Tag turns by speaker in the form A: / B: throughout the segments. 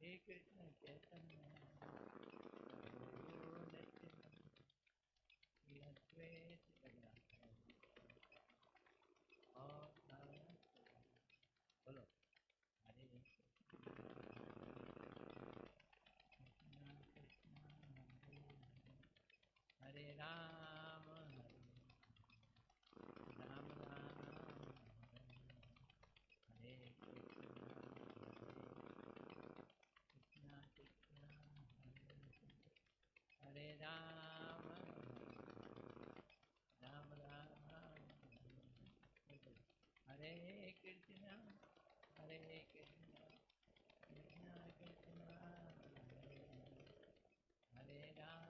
A: कृष्ण चैतन्य प्रभु नित्यानंद श्री अद्वैत गदाधर और बोलो हरे कृष्ण कृष्ण हरे राम राम राम हरे कृष्ण कृष्ण हरे राम राम राम हरे कृष्ण कृष्ण कृष्ण हरे राम राम राम।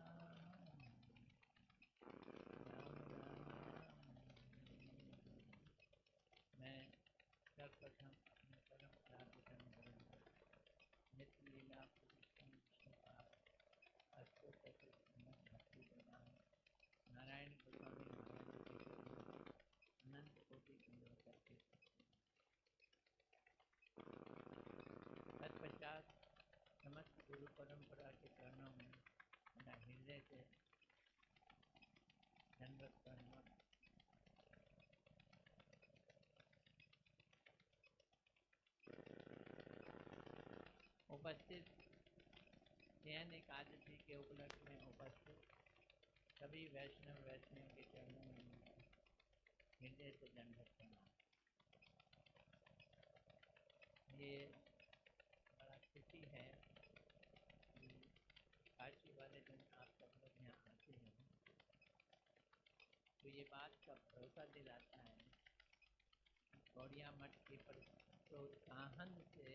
A: मैं सर्वप्रथम अपने परम प्रार्थना करूँगा नित्य लीला पुरुषोत्तम विष्णुपाद अष्टोत्तर श्रीमद् भक्ति प्रदान नारायण गोस्वामी महाराज के चरणों अनंत कोटि कुंडों करके तत्पश्चात समस्त गुरु परंपरा के चरणों में मेरा हृदय से दंडवत करूँगा। उपस्थित जैन एकादशी के उपलक्ष्य में उपस्थित सभी वैष्णव के चरणों में मेरा हृदय से दंडवत करना। ये बड़ा खुशी है कि काशी वाले दिन आप सब लोग यहाँ आते हैं तो ये बात का भरोसा दिलाता है कि गौड़िया मठ के प्रोत्साहन से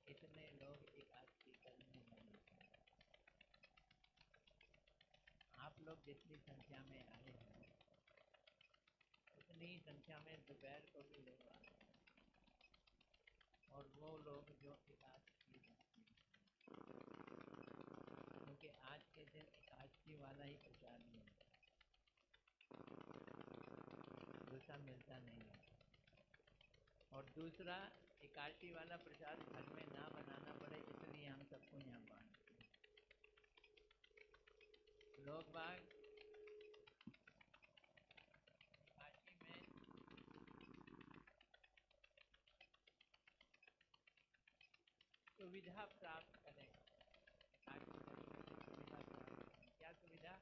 A: इतने लोग एकादशी करने लगे। आप लोग जितनी संख्या में आए हैं उतनी ही संख्या में दोपहर को भी लोग आए और वो लोग जो एकादशी करते हैं क्योंकि आज के दिन एकादशी वाला ही प्रसाद मिलता है, दूसरा मिलता नहीं है। और दूसरा एकादशी वाला प्रसाद घर में ना बनाना पड़े इसलिए हम सबको यहाँ बांटते हैं। लोग बाग एकादशी में सुविधा प्राप्त करें, एकादशी करने की सुविधा प्राप्त करें। क्या सुविधा?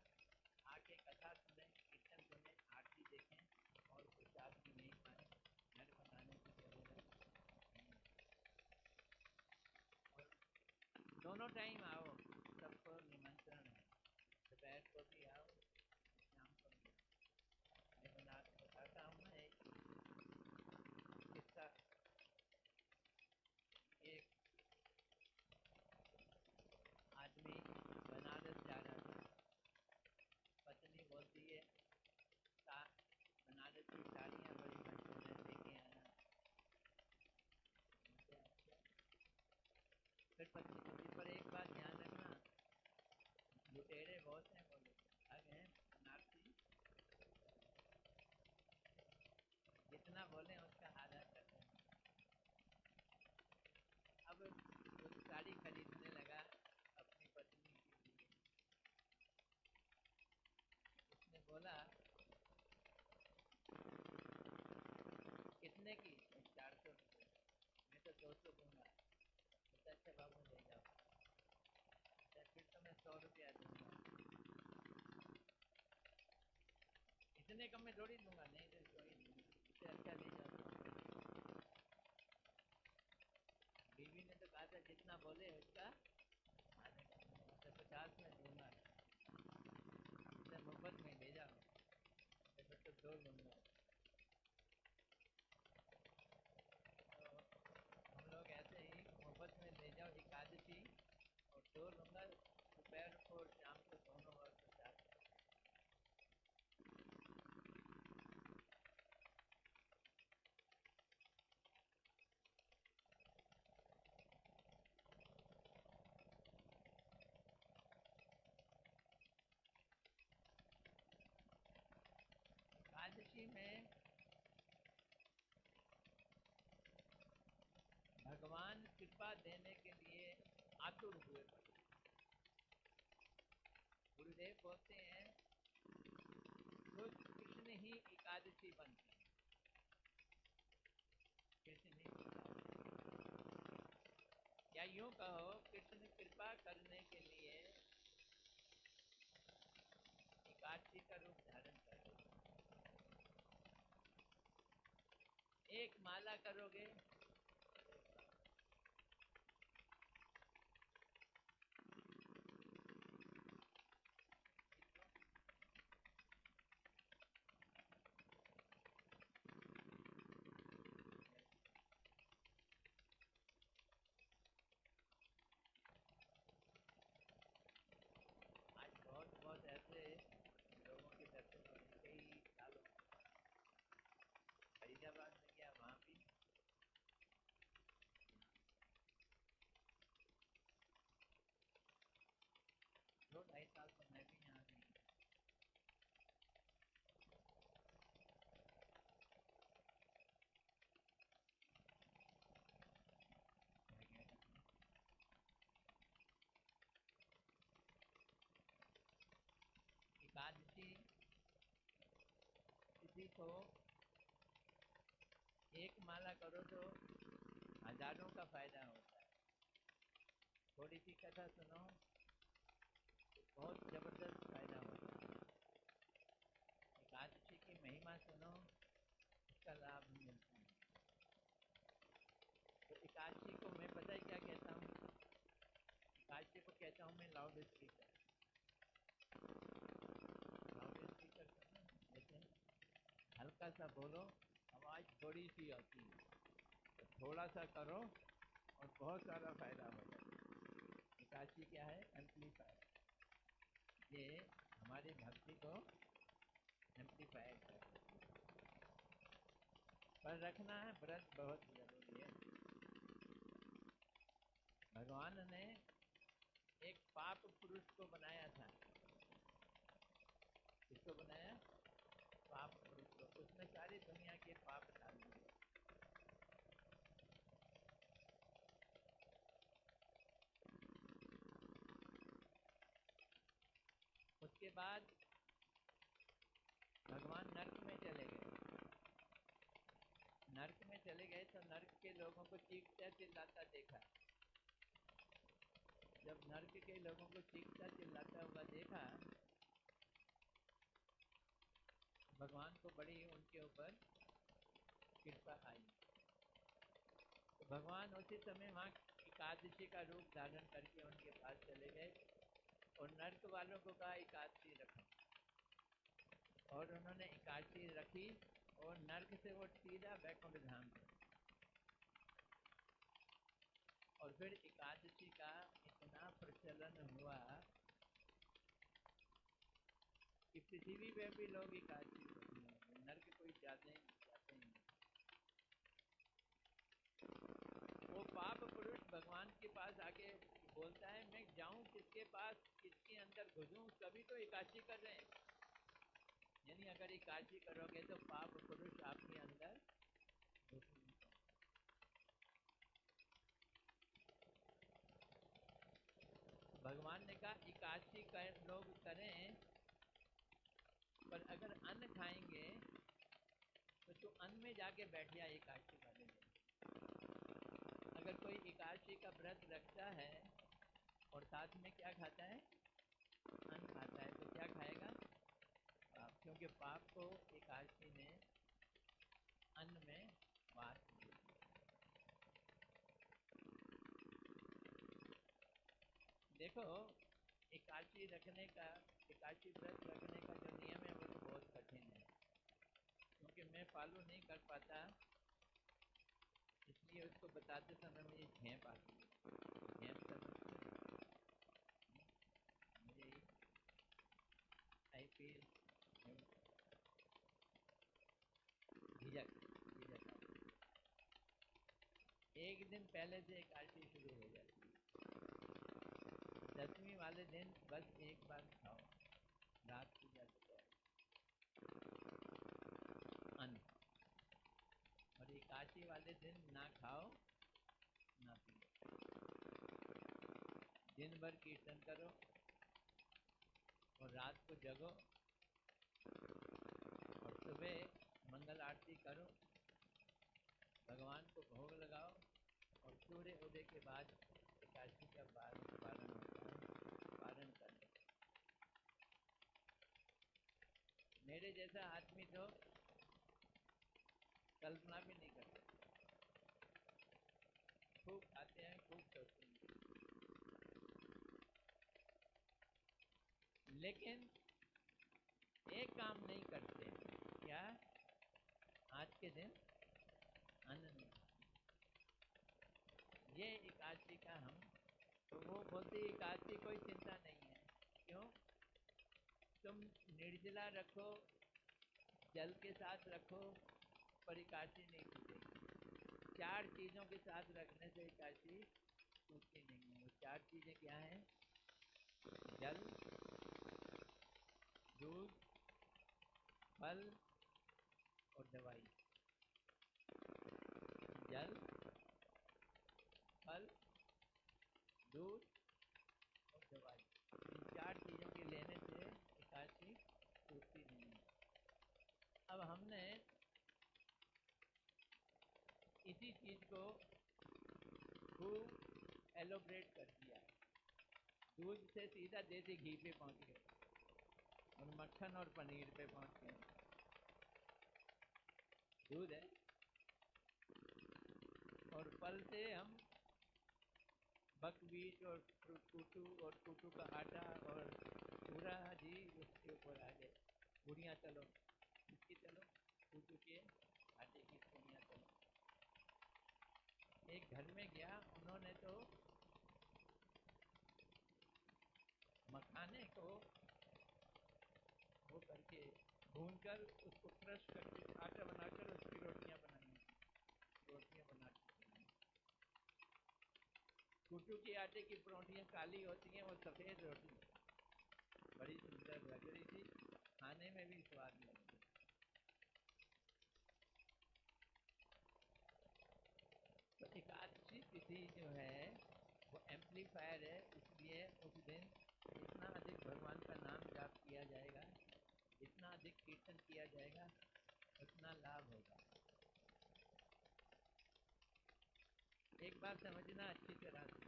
A: आके कथा सुने, कीर्तन सुने, आरती देखें और प्रसाद भी नहीं खाएं, घर बनाने की जरूरत नहीं। और दोनों टाइम आओ, सबको निमंत्रण है, दोपहर को भी आओ, शाम को भी आओ। मैं बताता हूँ ना एक किस्सा। एक आदमी बनारस जा रहा था, पत्नी बोलती है बनारस की साड़ियाँ बड़ी मशहूर है, लेके आना। फिर पत्नी बोलती पर एक बात ध्यान रखना, लुटेरे बहुत हैं, बोले ठग हैं बनारसी, जितना बोले उसका आधा कर देना। अब वो साड़ी खरीदने लगा अपनी पत्नी के लिए। उसने बोला कितने की? 400 रुपये। मैं तो 200 दूंगा। बोलता अच्छा बाबू ले जाओ। फिर तो मैं 100 रुपया दूंगा। इतने कम में थोड़ी दूंगा, नहीं तो कोई इससे अच्छा ले जाओ। बीवी ने तो कहा था जितना बोले उसका आधा कर दूंगा, तो 50 में दूंगा, इसे मुफ्त में ले जाओ, तो 2 लूंगा। तो हम लोग ऐसे ही मुफ्त में ले जाओ एकादशी और 2 लूंगा, दोपहर को और शाम को दोनों वक्त प्रसाद। एकादशी में भगवान कृपा देने के लिए आतुर हुए पड़े। गुरुदेव बोलते हैं खुद कृष्ण ही एकादशी बनते हैं, कृष्ण ही एकादशी, या यूं कहो कृष्ण कृपा करने के लिए एकादशी का रूप धारण करते हैं। एक माला करोगे आज बहुत बहुत ऐसे लोगों के दर्शन हुए कई सालों में। फरीदाबाद में गया, वहां भी 2-2.5 साल तो मैं भी यहाँ नहीं रह गया। एकादशी किसी को एक माला करो तो हजारों का फायदा होता है। थोड़ी सी कथा सुनो तो बहुत जबरदस्त फायदा होता है। एकादशी की महिमा सुनो, इसका लाभ मिलता है। तो एकादशी को मैं पता है क्या कहता हूँ, एकादशी को कहता हूँ मैं लाउड स्पीकर। लाउड स्पीकर सुनो, जैसे हल्का सा बोलो, आवाज थोड़ी सी आती है, तो थोड़ा सा करो और बहुत सारा फायदा हो जाता है। एकादशी क्या है? एम्पलीफायर। ये हमारी भक्ति को एम्पलीफायर करता है। पर रखना है, व्रत बहुत जरूरी है। भगवान ने एक पाप पुरुष को बनाया था। किसको बनाया? पाप पुरुष को। उसमें सारी दुनिया के पाप डाल दिए। उसके बाद भगवान नर्क में चले गए। नर्क में चले गए तो नर्क के लोगों को चीखता चिल्लाता देखा। जब नर्क के लोगों को चीखता चिल्लाता हुआ देखा, भगवान को बड़ी उनके ऊपर कृपा आई। तो भगवान उसी समय वहाँ एकादशी का रूप धारण करके उनके पास चले गए और नर्क वालों को कहा एकादशी रखो। और उन्होंने एकादशी रखी और नर्क से वो सीधा वैकुंठ धाम गए। और फिर एकादशी का इतना प्रचलन हुआ कि पृथ्वी पे भी लोग एकादशी करते हैं, नर्क कोई जाते ही नहीं। वो पाप पुरुष भगवान के पास आके बोलता है मैं जाऊं किसके पास, किसके अंदर घुसूं, सभी तो एकादशी कर रहे हैं। यानी अगर एकादशी करोगे तो पाप पुरुष आपके अंदर घुस नहीं सकते। भगवान ने कहा एकादशी लोग करें, पर अगर अन्न खाएंगे तो तू अन्न में जाके बैठ जा एकादशी वाले दिन। अगर कोई एकादशी का व्रत रखता है और साथ में क्या खाता है? अन्न खाता है, तो क्या खाएगा? पाप। क्योंकि पाप को एकादशी ने अन्न में वास किया। देखो एकादशी रखने का, एकादशी व्रत रखने का जो नियम है वो तो बहुत कठिन है, क्योंकि मैं फॉलो नहीं कर पाता, इसलिए उसको बताते समय मुझे झेप आती है। झेप समझते मुझे आई फील झिझक झिझक आती है। एक दिन पहले से एकादशी शुरू हो जाती है। 10वीं वाले दिन बस एक बार खाओ, रात को जाते अन्न। और एकादशी वाले दिन ना खाओ ना पियो। दिन भर कीर्तन करो और रात को जगो और सुबह मंगल आरती करो, भगवान को भोग लगाओ और सूर्य उदय के बाद एकादशी का पारण होता है, पारण कर लो। मेरे जैसा आदमी तो कल्पना भी नहीं कर सकता। खूब खाते हैं, खूब सोते हैं, लेकिन एक काम नहीं करते। क्या? आज के दिन अन्न नहीं। ये एकादशी का हम तो वो बोलते एकादशी कोई चिंता नहीं है। क्यों? तुम निर्जला रखो, जल के साथ रखो, पर एकादशी नहीं छूटेगी। 4 चीज़ों के साथ रखने से एकादशी छूटती नहीं है। वो 4 चीज़ें क्या हैं? जल, दूध, फल और दवाई। जल, फल, दूध और दवाई, इन 4 चीज़ों के लेने से एकादशी छूटती नहीं है। अब हमने इसी चीज़ को खूब एलोब्रेट कर दिया। दूध से सीधा देसी घी पे पहुंच गए और मक्खन और पनीर पे पहुंच गए। दूध है और फल से हम बकवीट और कुटू का आटा और पूरा जी उसके ऊपर आ गए। पूड़ियाँ चलो, इसकी चलो, कुटू के आटे की पूड़ियाँ चलो। एक घर में गया, उन्होंने तो मखाने को वो करके भूनकर उसको क्रश करके आटा बनाकर उसकी रोटियां बनाई। रोटियां बनाकर कुटू के आटे की परोठियाँ काली होती हैं, वो सफ़ेद रोटी बड़ी सुंदर लग रही थी, खाने में भी स्वाद लग रही। तो एकादशी तिथि जो है वो एम्पलीफायर है, इसलिए उस दिन जितना अधिक भगवान का नाम जाप किया जाएगा, जितना अधिक कीर्तन किया जाएगा, उतना लाभ होगा। एक बात समझना अच्छी तरह से,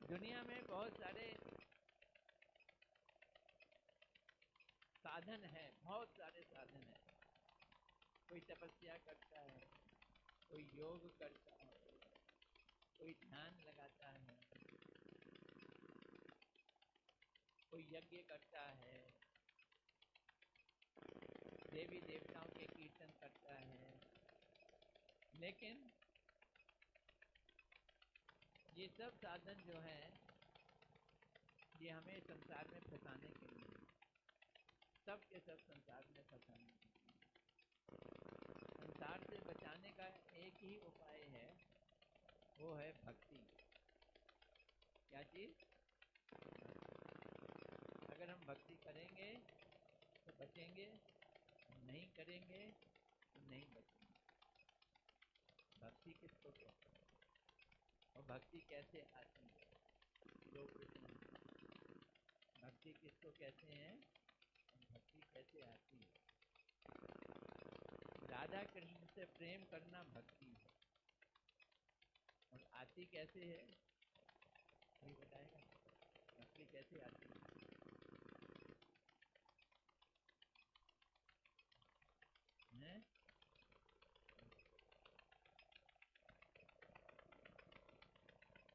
A: दुनिया में बहुत सारे साधन है, बहुत सारे साधन है। कोई तपस्या करता है, कोई योग करता है, कोई ध्यान लगाता है, कोई यज्ञ करता है, देवी देवताओं के कीर्तन करता है। लेकिन ये सब साधन जो हैं ये हमें संसार में फंसाने के लिए, सब के सब संसार में फंसाने के लिए। संसार से बचाने का एक ही उपाय है, वो है भक्ति। क्या चीज़? अगर हम भक्ति करेंगे तो बचेंगे, नहीं करेंगे तो नहीं बचेंगे। भक्ति किसको कहते हैं और भक्ति कैसे आती है? दो प्रश्न। भक्ति किसको कहते हैं और भक्ति कैसे आती है? राधा कृष्ण से प्रेम करना भक्ति है, और आती कैसे है? कोई बताएगा भक्ति कैसे आती है? हैं?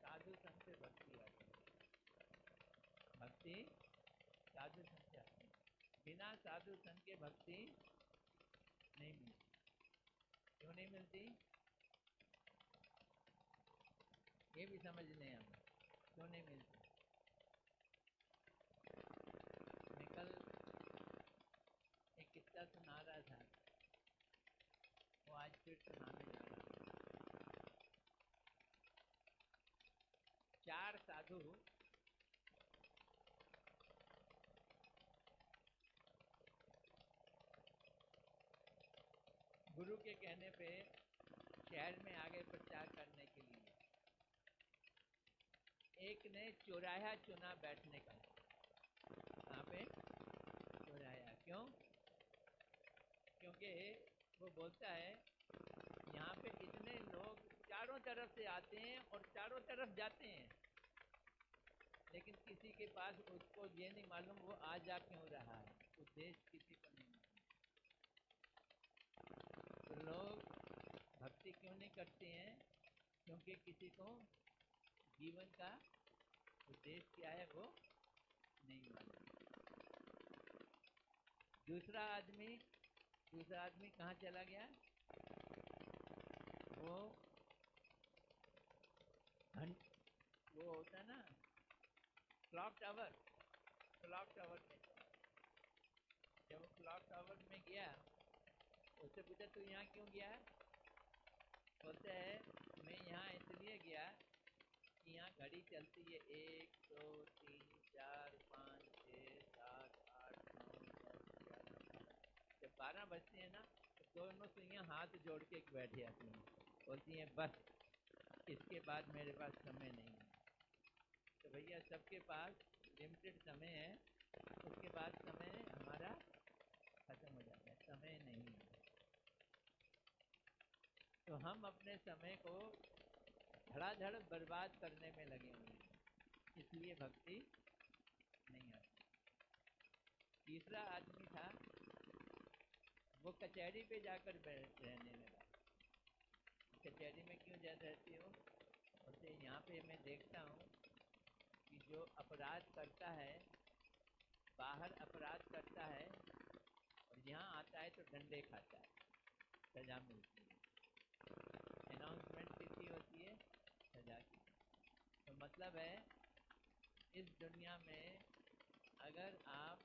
A: साधु संत से भक्ति आती है। भक्ति साधु संत से आती है, बिना साधु संत के भक्ति नहीं मिलती। क्यों नहीं मिलती? ये भी समझ लें हम, क्यों नहीं मिलती। मैं कल एक किस्सा सुना रहा था, वो आज फिर सुनाने जा रहा हूँ। 4 साधु गुरु के कहने पे शहर में आ गए प्रचार करने के लिए। एक ने चौराहा चुना बैठने का। कहाँ पे? चौराहा। क्यों? क्योंकि वो बोलता है यहाँ पे इतने लोग चारों तरफ से आते हैं और चारों तरफ जाते हैं, लेकिन किसी के पास उसको ये नहीं मालूम वो आ जा क्यों रहा है, उद्देश्य किसी को नहीं मालूम। तो लोग भक्ति क्यों नहीं करते हैं? क्योंकि किसी को जीवन का उद्देश्य क्या है वो नहीं मालूम। दूसरा आदमी कहाँ चला गया? वो वो होता है ना क्लॉक टावर में। जब वो क्लॉक टावर में गया, उससे पूछा तू यहाँ क्यों गया? बोलते है मैं यहाँ इसलिए गया कि यहाँ घड़ी चलती है 1 2 3 4 5 6 7 8 9 10 11। जब 12 बजते हैं ना तो दोनों सुइयाँ हाथ जोड़ के बैठ जाती हैं, बोलती हैं बस इसके बाद मेरे पास समय नहीं है। तो भैया सबके पास लिमिटेड समय है, उसके बाद समय हमारा खत्म हो जाता है, समय नहीं है। तो हम अपने समय को धड़ाधड़ बर्बाद करने में लगे हुए हैं, इसलिए भक्ति नहीं आती। तीसरा आदमी था, वो कचहरी पे जाकर रहने लगा। कचहरी में क्यों जा रहती हो? बोलते यहाँ पे मैं देखता हूँ कि जो अपराध करता है, बाहर अपराध करता है और यहाँ आता है तो डंडे खाता है, सजा मिलती है, अनाउंसमेंट किसकी होती है? सजा की। तो मतलब है इस दुनिया में अगर आप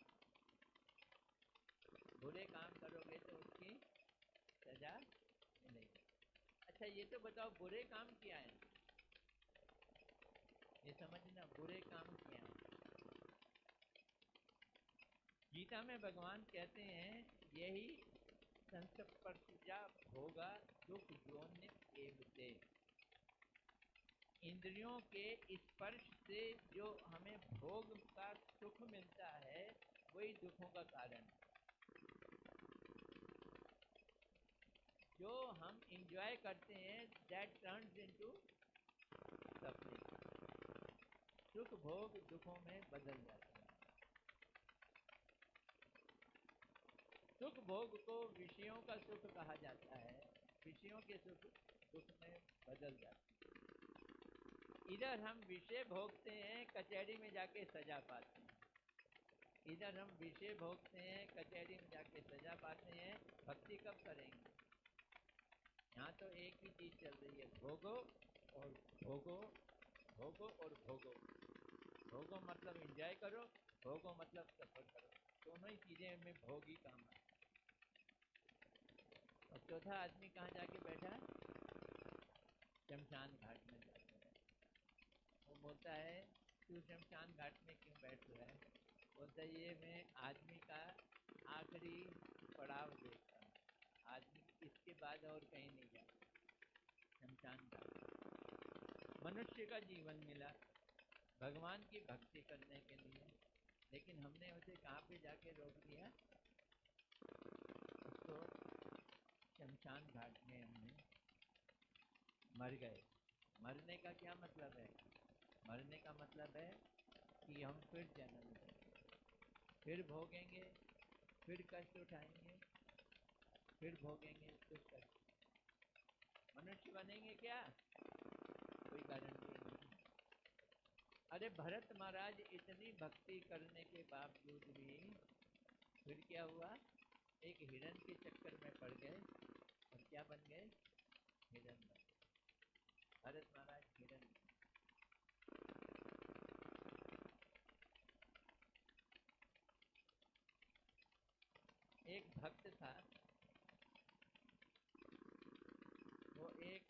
A: बुरे काम करोगे तो उसकी सजा मिलेगी। अच्छा ये तो बताओ बुरे काम क्या है? ये समझना बुरे काम क्या है। गीता में भगवान कहते हैं यही संस्पर्शजा भोगा दुख योनि एवते। इंद्रियों के स्पर्श से जो हमें भोग का सुख मिलता है वही दुखों का कारण है। जो हम इंजॉय करते हैं दैट टर्न्स इनटू सफरिंग। सुख भोग दुखों में बदल जाता है। सुख भोग को विषयों का सुख कहा जाता है, विषयों के सुख दुख में बदल जाते हैं। इधर हम विषय भोगते हैं, कचहरी में जाके सजा पाते हैं। इधर हम विषय भोगते हैं, कचहरी में जाके सजा पाते हैं। भक्ति कब करेंगे? यहाँ तो एक ही चीज चल रही है, भोगो और भोगो, भोगो और भोगो। भोगो मतलब एंजॉय करो, भोगो मतलब सफर करो। दोनों ही चीजें में भोग ही काम आए। और चौथा आदमी कहाँ जाके बैठा? शमशान घाट में जाके बैठा। वो बोलता है तू शमशान घाट में क्यों बैठ रहा है? बोलता है ये मैं आदमी का आखिरी पड़ाव देखता हूँ, आदमी इसके बाद और कहीं नहीं जाता। शमशान घाट मनुष्य का जीवन मिला भगवान की भक्ति करने के लिए, लेकिन हमने उसे कहाँ पे जाके रोक दिया? उसको शमशान घाट में हमने मर गए। मरने का क्या मतलब है? मरने का मतलब है कि हम फिर जन्म लेंगे, फिर भोगेंगे, फिर कष्ट उठाएंगे, फिर भोगेंगे, फिर कष्ट। मनुष्य बनेंगे क्या? कोई गारंटी नहीं। अरे भरत महाराज इतनी भक्ति करने के बावजूद भी फिर क्या हुआ? एक हिरण के चक्कर में पड़ गए और क्या बन गए? हिरण बन गए। भरत महाराज हिरण। एक भक्त था, वो एक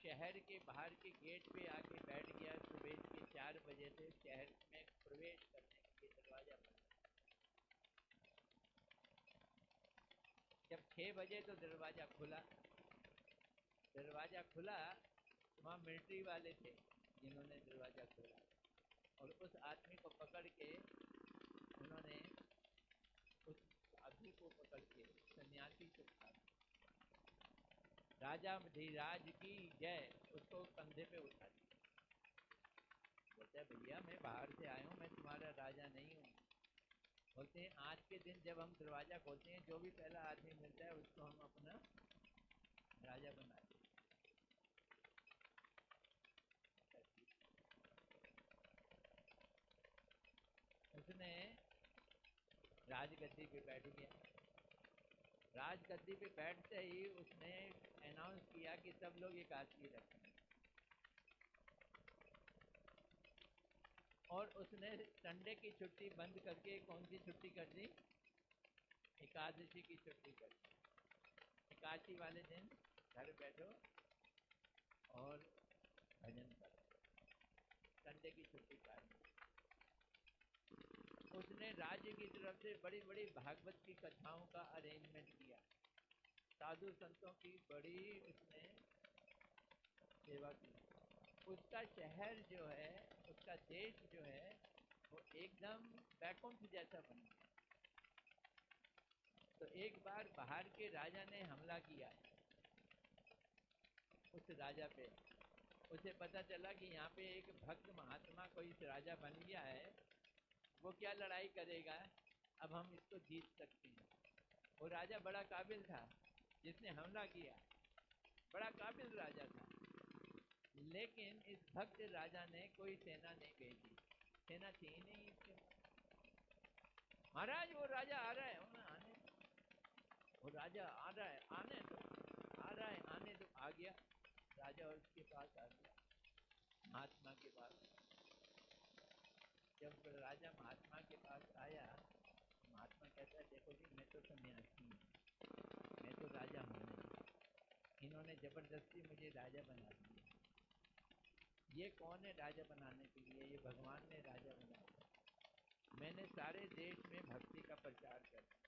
A: शहर के बाहर के गेट पे आके बैठ गया। सुबह के 4 बजे से शहर में प्रवेश करने के लिए दरवाजा बंद। जब 6 बजे तो दरवाज़ा खुला। दरवाज़ा खुला, वहाँ मिलिट्री वाले थे जिन्होंने दरवाज़ा खोला, और उस आदमी को पकड़ के उन्होंने उस साधु को पकड़ के सन्यासी को उठा, राजा धीराज की जय, उसको कंधे पे उठा दिया। बोलते हैं भैया मैं बाहर से आया हूँ, मैं तुम्हारा राजा नहीं हूँ। बोलते हैं आज के दिन जब हम दरवाज़ा खोलते हैं, जो भी पहला आदमी मिलता है उसको हम अपना राजा बना देते हैं। उसने राजगद्दी पे बैठ गया। राजगद्दी पे बैठते ही उसने अनाउंस किया कि सब लोग एकादशी रखें, और उसने संडे की छुट्टी बंद करके कौन सी छुट्टी कर दी? एकादशी की छुट्टी कर दी। एकादशी वाले दिन घर बैठो और भजन करो, संडे की छुट्टी काट दी। उसने राज्य की तरफ से बड़ी बड़ी भागवत की कथाओं का अरेंजमेंट किया, साधु संतों की बड़ी उसने सेवा की। उसका शहर जो है, उसका देश जो है, वो एकदम बैकुंठ जैसा बन गया। तो एक बार बाहर के राजा ने हमला किया उस राजा पे। उसे पता चला कि यहाँ पे एक भक्त महात्मा कोई राजा बन गया है, वो क्या लड़ाई करेगा, अब हम इसको जीत सकते हैं। वो राजा बड़ा काबिल था जिसने हमला किया, बड़ा काबिल राजा था, लेकिन इस भक्त राजा ने कोई सेना नहीं भेजी, सेना थी ही नहीं इसके। महाराज वो राजा आ रहा है, आने, वो राजा आ रहा है, आने दो, आ रहा है, आने दो। आ गया राजा और उसके पास आ गया, महात्मा के पास। जब राजा महात्मा के पास आया, महात्मा कहता है देखो जी मैं तो सन्यासी हूँ, मैं तो राजा हूँ नहीं, इन्होंने जबरदस्ती मुझे राजा बना दिया। ये कौन है राजा बनाने के लिए? ये भगवान ने राजा बना दिया। मैंने सारे देश में भक्ति का प्रचार कर दिया।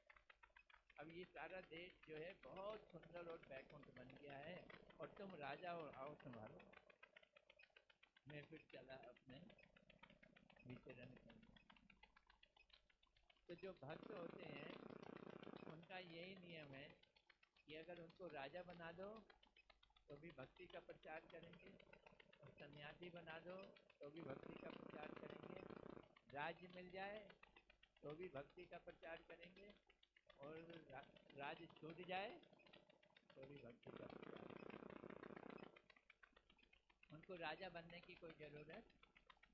A: अब ये सारा देश जो है बहुत सुंदर और बैकुंठ बन गया है, और तुम राजा और आओ संभालो। मैं फिर चला अपने विचरण करने। तो जो भक्त होते हैं उनका यही नियम है कि अगर उनको राजा बना दो तो भी भक्ति का प्रचार करेंगे, और सन्यासी बना दो तो भी भक्ति का प्रचार करेंगे, राज्य मिल जाए तो भी भक्ति का प्रचार करेंगे, और राज्य छूट जाए तो भी भक्ति का प्रचार करेंगे। उनको राजा बनने की कोई ज़रूरत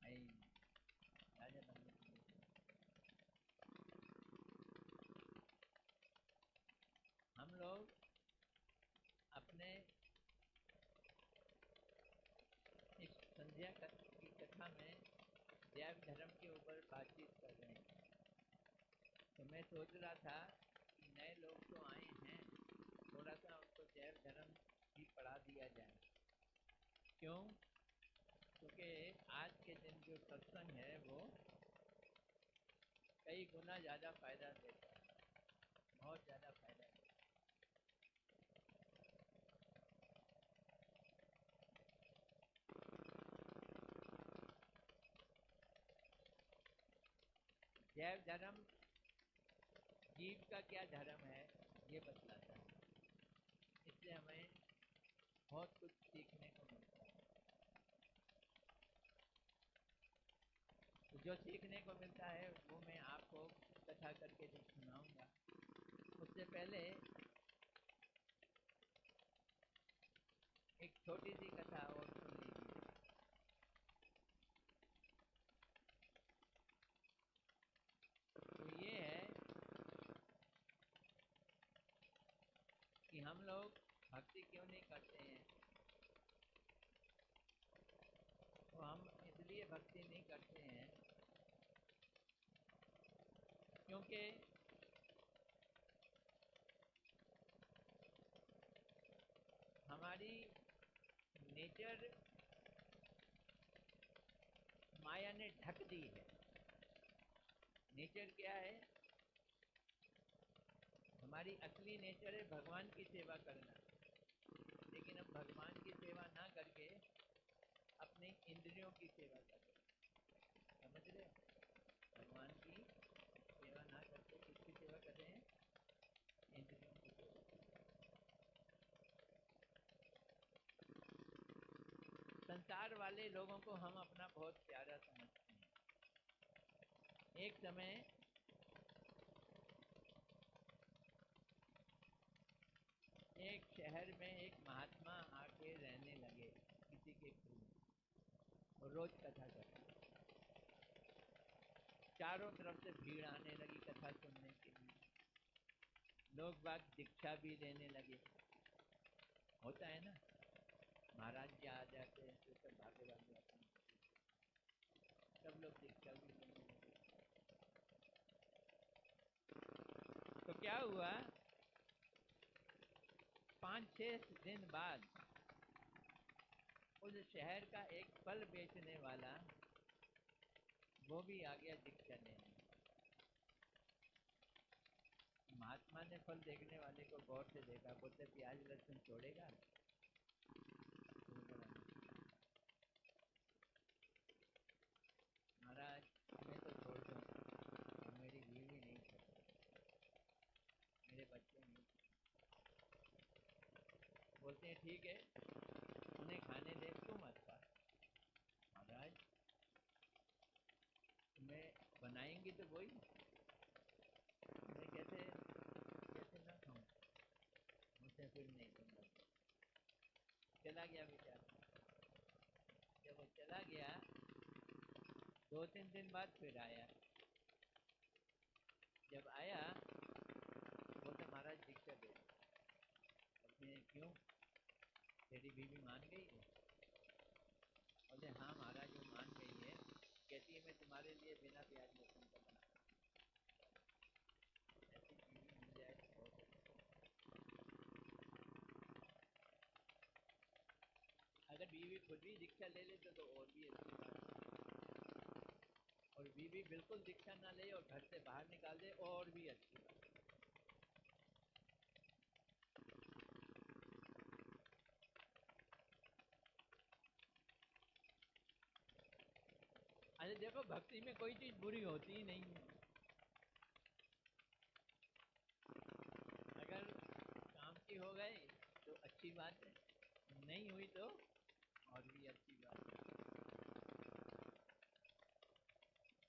A: नहीं, राजा बनने की हम लोग अपने इस संध्या की कथा में जैव धर्म के ऊपर बातचीत कर रहे हैं। तो मैं सोच रहा था कि नए लोग तो आए हैं, थोड़ा सा उनको जैव धर्म भी पढ़ा दिया जाए। क्यों? क्योंकि आज के दिन जो सत्संग है वो कई गुना ज़्यादा फायदा देता है, बहुत ज़्यादा फायदा देता है। जैव धर्म जीव का क्या धर्म है ये बतलाता है, इससे हमें बहुत कुछ सीखने को मिलता है। तो जो सीखने को मिलता है वो मैं आपको कथा करके भी सुनाऊंगा। उससे पहले एक छोटी सी कथा और सुन लीजिए। तो ये है कि हम लोग भक्ति क्यों नहीं करते हैं। तो हम इसलिए भक्ति नहीं करते हैं क्योंकि हमारी नेचर माया ने ढक दी है। नेचर क्या है? हमारी असली नेचर है भगवान की सेवा करना, लेकिन हम भगवान की सेवा ना करके अपनी इंद्रियों की सेवा कर रहे हैं। समझ रहे हो? भगवान की सेवा ना करके किसकी सेवा कर रहे हैं? इंद्रियों की सेवा। संसार वाले लोगों को हम अपना बहुत प्यारा समझते हैं। एक समय एक शहर में एक महात्मा आके रहने लगे किसी के घर में, और रोज कथा करते। चारों तरफ से भीड़ आने लगी कथा सुनने के लिए, लोग बाग दीक्षा भी लेने लगे। होता है ना, महाराज जी आ जाते हैं तो सब भागे भागे आते हैं, सब लोग दीक्षा भी लेने लगे। तो क्या हुआ, 5-6 दिन बाद उस शहर का एक फल बेचने वाला वो भी आ गया दीक्षा लेने। महात्मा ने फल देखने वाले को गौर से देखा, बोलते प्याज लहसुन छोड़ेगा? महाराज मैं तो छोड़ दूँ, मेरी बीवी नहीं छोड़ती, मेरे बच्चे नहीं। बोलते हैं ठीक है, उन्हें खाने दे, क्यों मत खा? महाराज तुम्हें बनाएंगी तो वही, मैं कैसे कैसे ना खाऊं? मुझसे फिर नहीं दूंगा। चला गया बेचारा। जब वो चला गया 2-3 दिन बाद फिर आया। जब आया बोलते महाराज दीक्षा दे। बोलते क्यों, तेरी बीवी मान गई है? बोले हाँ महाराज वो मान गई है, कहती है मैं तुम्हारे लिए बिना प्याज लहसुन का बना। ऐसी बीवी मिल जाए तो बहुत अच्छा। अगर बीवी खुद भी दीक्षा ले ले तो और भी अच्छी बात है, और बीवी बिल्कुल दीक्षा ना ले और घर से बाहर निकाल दे और भी अच्छी बात है। अरे देखो भक्ति में कोई चीज बुरी होती ही नहीं है। अगर काम की हो गए तो अच्छी बात है, नहीं हुई तो और भी अच्छी बात है।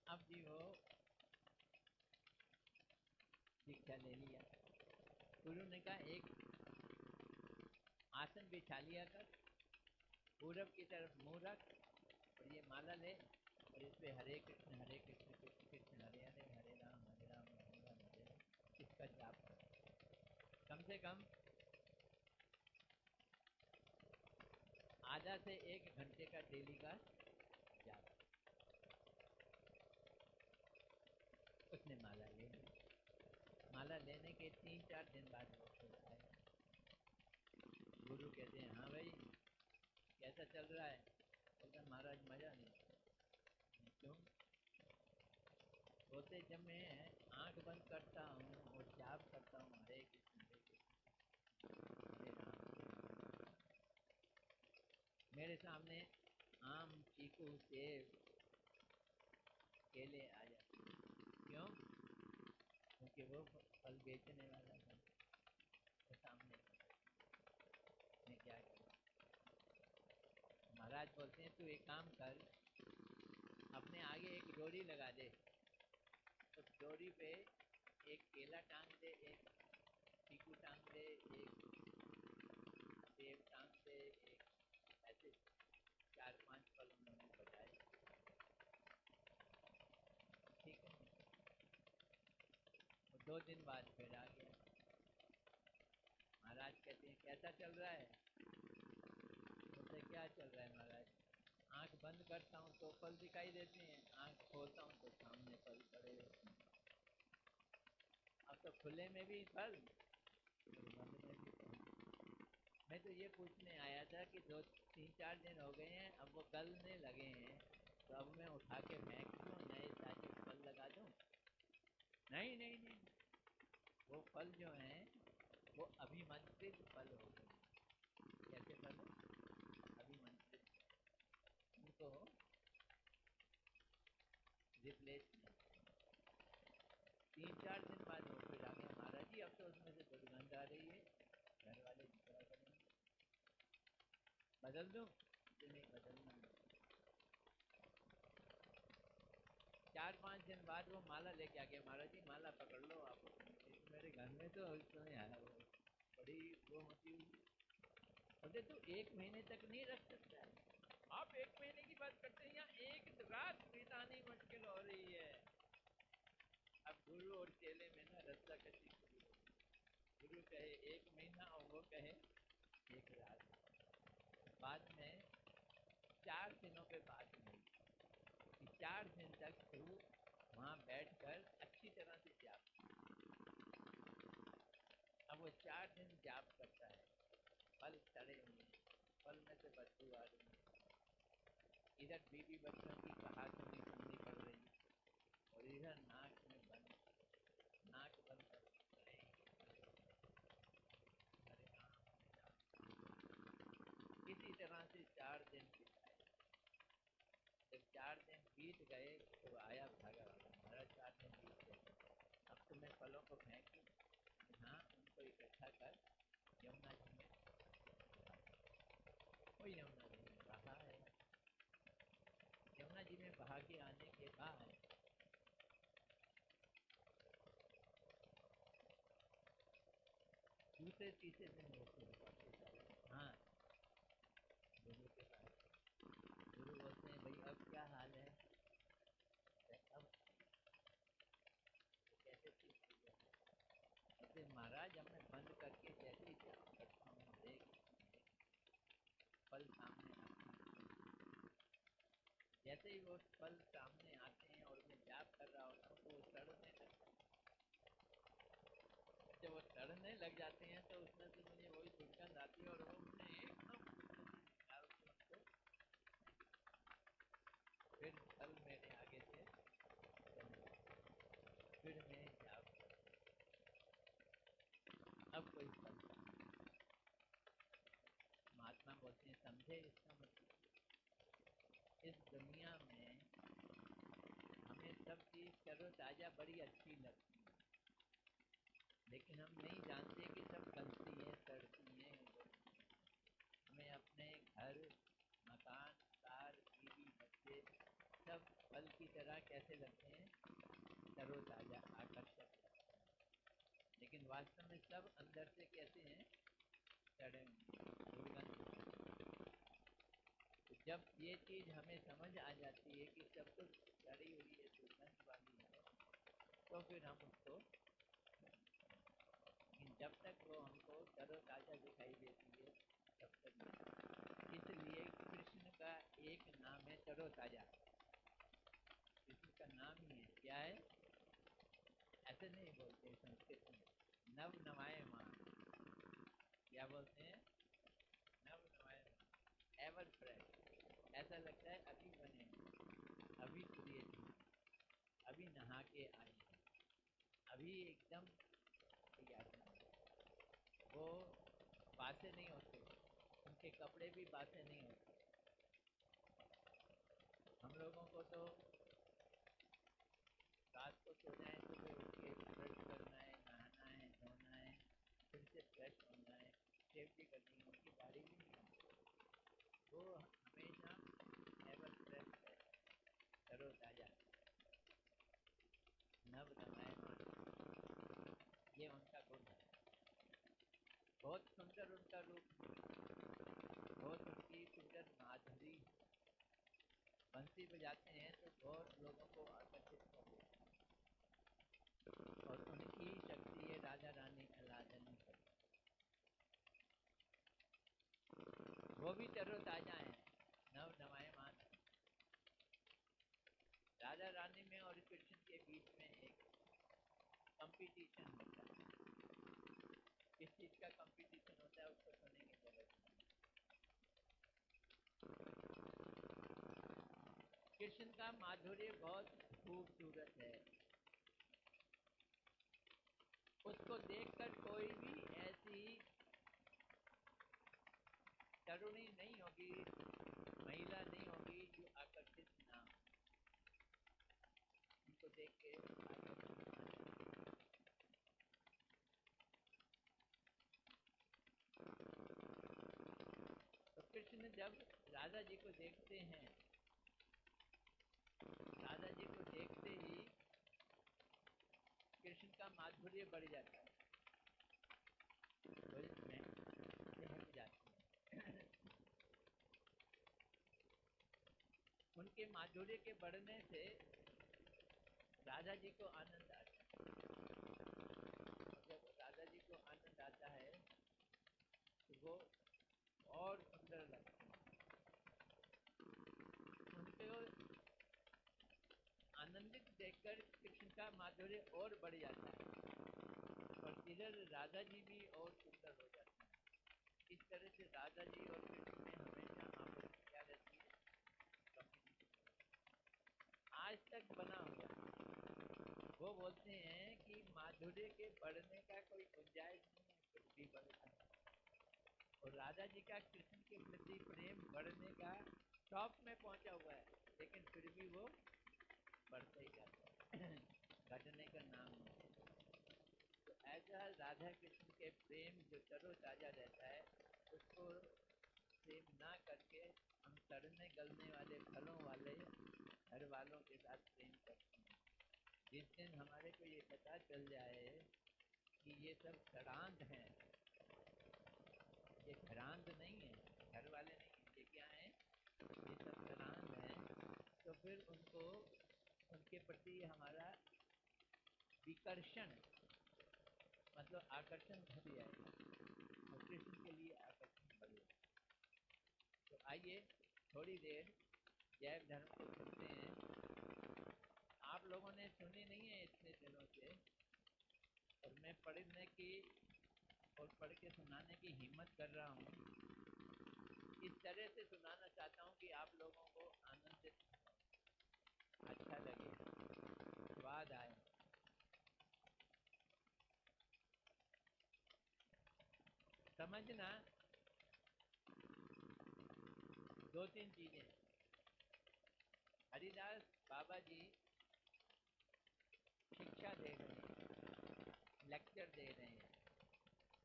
A: अब जी वो दीक्षा ले लिया, गुरु ने कहा एक आसन बिछा लिया कर, पूरब की तरफ मुंह रख और ये माला ले और इस पे हरे कृष्ण कृष्ण कृष्ण हरे हरे, हरे राम हरे राम हरे राम, इसका जाप कम से कम आधा से 1 घंटे का डेली का जाप। उसने माला ले ली। माला लेने के 3-4 दिन बाद वो फिर आया। गुरु कहते हैं हाँ भाई कैसा चल रहा है? बोलता महाराज मजा नहीं। क्यों? बोलते जब मैं आंख बंद करता हूँ और जाप करता हूँ हरे कृष्ण हरे राम, मेरे सामने आम चीकू सेब केले आ जाते। क्यों? क्योंकि वो फल बेचने वाला था तो सामने। मैं क्या करूँ? महाराज बोलते हैं तू एक काम कर, अपने आगे एक डोरी लगा दे, उस डोरी पे एक केला टांग दे, एक चीकू टांग दे, एक सेब टांग दे, एक ऐसे 4-5 फल उन्होंने बताए। ठीक है, और 2 दिन बाद फिर आ गया। महाराज कहते हैं कैसा चल रहा है? बोलते क्या चल रहा है महाराज, आंख बंद करता हूँ तो फल दिखाई देते हैं, आंख खोलता हूँ तो सामने फल पड़े होते हैं। अब तो खुले में भी फल और बंद में भी फल। मैं तो ये पूछने आया था कि 2-3-4 दिन हो गए हैं, अब वो गलने लगे हैं, तो अब मैं उठा के फेंक दूँ, नए ताजे फल लगा दूँ? नहीं नहीं नहीं, वो फल जो हैं वो अभिमंत्रित फल हो गए। कैसे फल? अभिमंत्रित, उनको रिप्लेस नहीं। 3-4 दिन बाद वो फिर आ गया, महाराज जी अब तो उसमें से दुर्गंध आ रही है, घर वाले झगड़ा करेंगे, बदल दूं? तो नहीं बदलना नहीं। 4-5 दिन बाद वो माला लेके आ गया, महाराज जी माला पकड़ लो आप, मेरे घर में तो उस समय आया वो बड़ी वो होती हुई। बोलते तो 1 महीने तक नहीं रख सकता है। आप 1 महीने की बात करते हैं, यहाँ 1 रात बितानी मुश्किल हो रही है। अब गुरु और चेले में ना रस्सा कशी शुरू हो गई। गुरु कहे 1 महीना और वो कहे 1 रात। बाद में 4 दिनों पे बात हुई कि 4 दिन तक तू वहाँ बैठकर अच्छी तरह से जाप। अब वो 4 दिन जाप करता है, फल सड़े हुए हैं, फल में से बदबू आ रही है, इधर बीवी बच्चों की कहासुनी सुननी पड़ रही है, और इधर नाक बंद कर रहे हैं। हरे राम हरे राम। इसी तरह से 4 दिन बिताए। जब 4 दिन बीत गए तो आया भागा वाला, महाराज 4 दिन बीत गए, अब तो मैं फलों को फेंक दूं? हाँ, उनको इकट्ठा कर यमुना जी में, वो यमुना जी में बहा है। यमुना जी में बहा के आने के बाद दूसरे तीसरे दिन वो फिर वापस आए। हाँ, गुरु के पास। गुरु बोलते हैं भाई अब क्या हाल है? अब कैसे ठीक हो गया? कहते महाराज अब मैं बंद करके जैसे ही जाप करता हूँ देख फल सामने आते हैं। जैसे ही वो फल सामने आते हैं और मैं जाप कर रहा होता हूँ तो वो सड़ने लगता है। जब वो सड़ने लग जाते हैं तो उसमें से मुझे वही दुर्गंध आती है और वो मुझे एकदम निकाल के उनको फिर फल मेरे आगे से चले जाते। फिर मैं जाप अब कोई फल। महात्मा बोलते हैं समझे इसका मतलब? इस दुनिया में हमें सब चीज तरोताजा बड़ी अच्छी लगती है, लेकिन हम नहीं जानते कि सब गलती है, सड़ती है। हमें अपने घर, मकान, कार, बीवी, बच्चे सब फल की तरह कैसे लगते हैं? तरोताजा, आकर्षक। लेकिन वास्तव में सब अंदर से कैसे हैं? सड़े हुए, दुर्गंध। तो जब ये चीज हमें समझ आ जाती है कि सब कुछ सड़ी हुई है, दुर्गंध वाली है, तो फिर हम उसको, लेकिन जब तक वो हमको तरोताजा दिखाई देती है तब तक नहीं। इसलिए कृष्ण का एक नाम है तरोताजा। कृष्ण का नाम ही है, क्या है? ऐसे नहीं बोलते संस्कृत में, नव नवायमान। क्या बोलते हैं? नव नवायमान, एवर फ्रेश। ऐसा लगता है अभी बने, अभी क्रिएट, अभी नहा के आए, अभी एकदम तैयार हैं। वो बासे नहीं होते, उनके कपड़े भी बासे नहीं होते। हम लोगों को तो रात को सो जाए तो फिर उठ के ब्रश करना है, नहाना है, धोना है, फिर से फ्रेश होना है, शेव भी करनी है, उनकी दाढ़ी भी नहीं करनी। वो हमेशा एवर फ्रेश है, तरोताजा, नव नवायमान। ये उनका गुण है। बहुत सुंदर उनका रूप, बहुत उनकी सुंदर माधुरी। बंसी बजाते हैं तो बहुत लोगों को आकर्षित कर देते हैं, और उनकी शक्ति है राजा रानी अलादन नहीं करती। वो भी तरोताजा है, नव नवायमान। राजा रानी में और कृष्ण के बीच में एक कंपटीशन होता है। किस चीज का कंपटीशन होता है उसको सुनेंगे जरूर। कृष्ण का माधुर्य बहुत खूबसूरत है, उसको उनको देखकर कोई भी ऐसी तरुणी नहीं होगी, महिला नहीं होगी जो आकर्षित ना हो, उनको देख के तो कृष्ण जब राधा जी को देखते हैं, राधा जी को देखते ही कृष्ण का माधुर्य बढ़ जाता है, इसमें हट जाते हैं। उनके माधुर्य के बढ़ने से राधा जी को आनंद आता है। जब राधा जी को आनंद आता है तो वो और सुंदर लगते हैं। उनको आनंदित देखकर कृष्ण का माधुर्य और बढ़ जाता है और इधर राधा जी भी और सुंदर हो जाती है। इस तरह से राधा जी और कृष्ण में हमेशा आपस में क्या रहती है, आज तक बना हुआ है। वो बोलते हैं कि माधुर्य के बढ़ने का कोई गुंजाइश नहीं है, फिर भी बढ़ता है। और राधा जी का कृष्ण के प्रति प्रेम बढ़ने का टॉप में पहुंचा हुआ है, लेकिन फिर भी वो बढ़ता ही जाता है, घटने का नाम नहीं। तो ऐसा राधा कृष्ण के प्रेम जो तरोताजा रहता है, उसको प्रेम ना करके हम सड़ने गलने वाले फलों वाले घर वालों के साथ प्रेम करते हैं। जिस दिन हमारे को ये पता चल जाए कि ये सब सड़ांध हैं, ये घरांध नहीं है, घर वाले नहीं है, ये क्या है, ये सब सड़ांध हैं, तो फिर उनको उनके प्रति हमारा विकर्षण मतलब आकर्षण घट जाएगा और कृष्ण के लिए आकर्षण बढ़ जाएगा। तो आइए थोड़ी देर जैव धर्म को सुनते हैं। आप लोगों ने सुनी नहीं है इतने दिनों से, और मैं पढ़ने की और पढ़ के सुनाने की हिम्मत कर रहा हूँ। इस तरह से सुनाना चाहता हूँ कि आप लोगों को आनंदित, अच्छा लगे, स्वाद आए। समझना दो तीन चीजें। हरिदास बाबा जी शिक्षा दे रहे हैं, लेक्चर दे रहे हैं,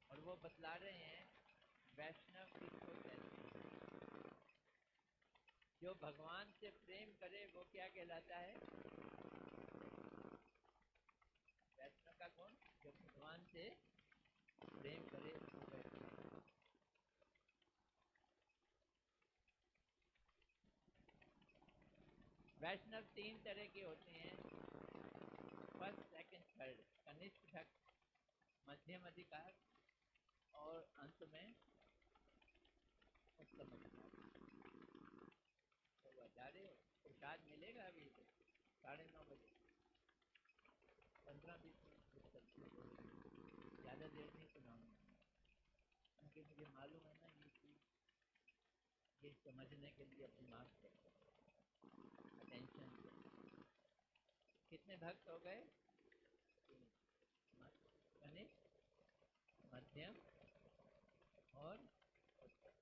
A: और वो बतला रहे हैं वैष्णव किसको कहते हैं। जो भगवान से प्रेम करे वो क्या कहलाता है, वैष्णव का गुण, जो भगवान से प्रेम करे वो वैष्णव। वैष्णव तीन तरह के होते हैं, फर्स्ट सेकंड थर्ड, कनिष्ठ भक्त, मध्यम अधिकार और अंत में उत्तम अधिकार। तो बता रहे हो प्रसाद मिलेगा अभी 9:30 बजे, 15-20 मिनट, ज़्यादा देर नहीं सुनाऊंगा, क्योंकि मुझे मालूम है ना ये चीज़, ये समझने के लिए दिमाग से अटेंशन से। कितने भक्त हो गए, कनिष्ठ, मध्यम और उत्तम।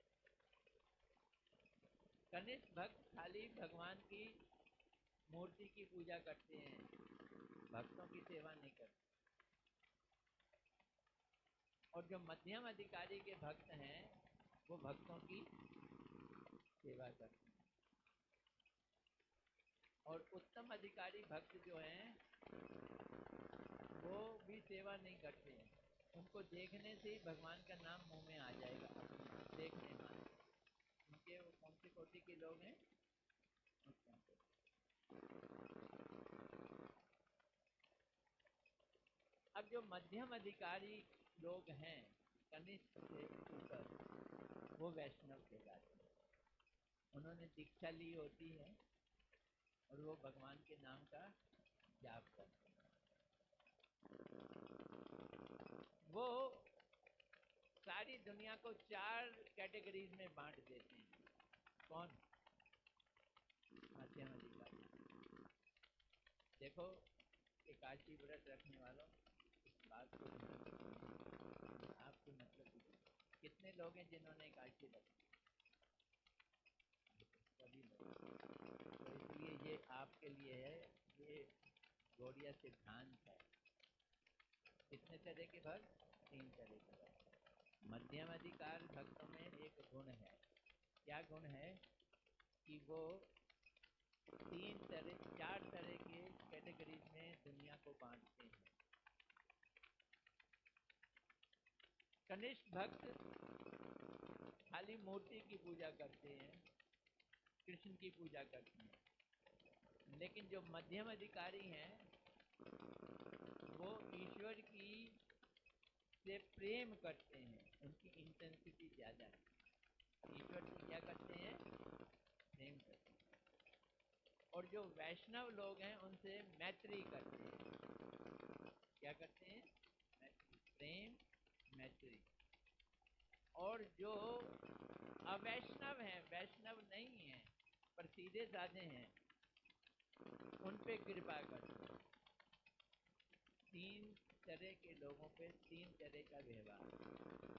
A: कनिष्ठ भक्त खाली भगवान की मूर्ति की पूजा करते हैं, भक्तों की सेवा नहीं करते। और जो मध्यम अधिकारी के भक्त हैं वो भक्तों की सेवा करते हैं। और उत्तम अधिकारी भक्त जो हैं वो भी सेवा नहीं करते हैं, उनको देखने से ही भगवान का नाम मुंह में आ जाएगा, देखने मात्र। क्योंकि वो कौन सी कोटि के लोग हैं, उत्तम कोटि। अब जो मध्यम अधिकारी लोग हैं, कनिष्ठ से ऊपर, वो वैष्णव कहलाते हैं। उन्होंने दीक्षा ली होती है और वो भगवान के नाम का जाप करते हैं। वो सारी दुनिया को 4 कैटेगरीज में बांट देते हैं। कौन, मध्यम अधिकारी। देखो एकादशी व्रत रखने वालों, इस आपको मतलब कितने लोग हैं जिन्होंने एक आरती रखी? सभी लोग। तो इसलिए ये आपके लिए है, ये गौड़िया सिद्धांत है। कितने तरह के भक्त? 3 तरह के भक्त। मध्यम अधिकार भक्तों में एक गुण है। क्या गुण है? कि वो 4 तरह के कैटेगरीज में दुनिया को बांटते हैं। कनिष्ठ भक्त खाली मूर्ति की पूजा करते हैं, कृष्ण की पूजा करते हैं। लेकिन जो मध्यम अधिकारी हैं वो ईश्वर की से प्रेम करते हैं, उनकी इंटेंसिटी ज्यादा है। ईश्वर से क्या करते हैं? प्रेम करते हैं। और जो वैष्णव लोग हैं उनसे मैत्री करते हैं। क्या करते हैं? मैत्री, प्रेम, मैत्री। और जो अवैष्णव हैं, वैष्णव नहीं हैं पर सीधे साधे हैं, उन पे कृपा करते हैं। 3 तरह के लोगों पे 3 तरह का व्यवहार।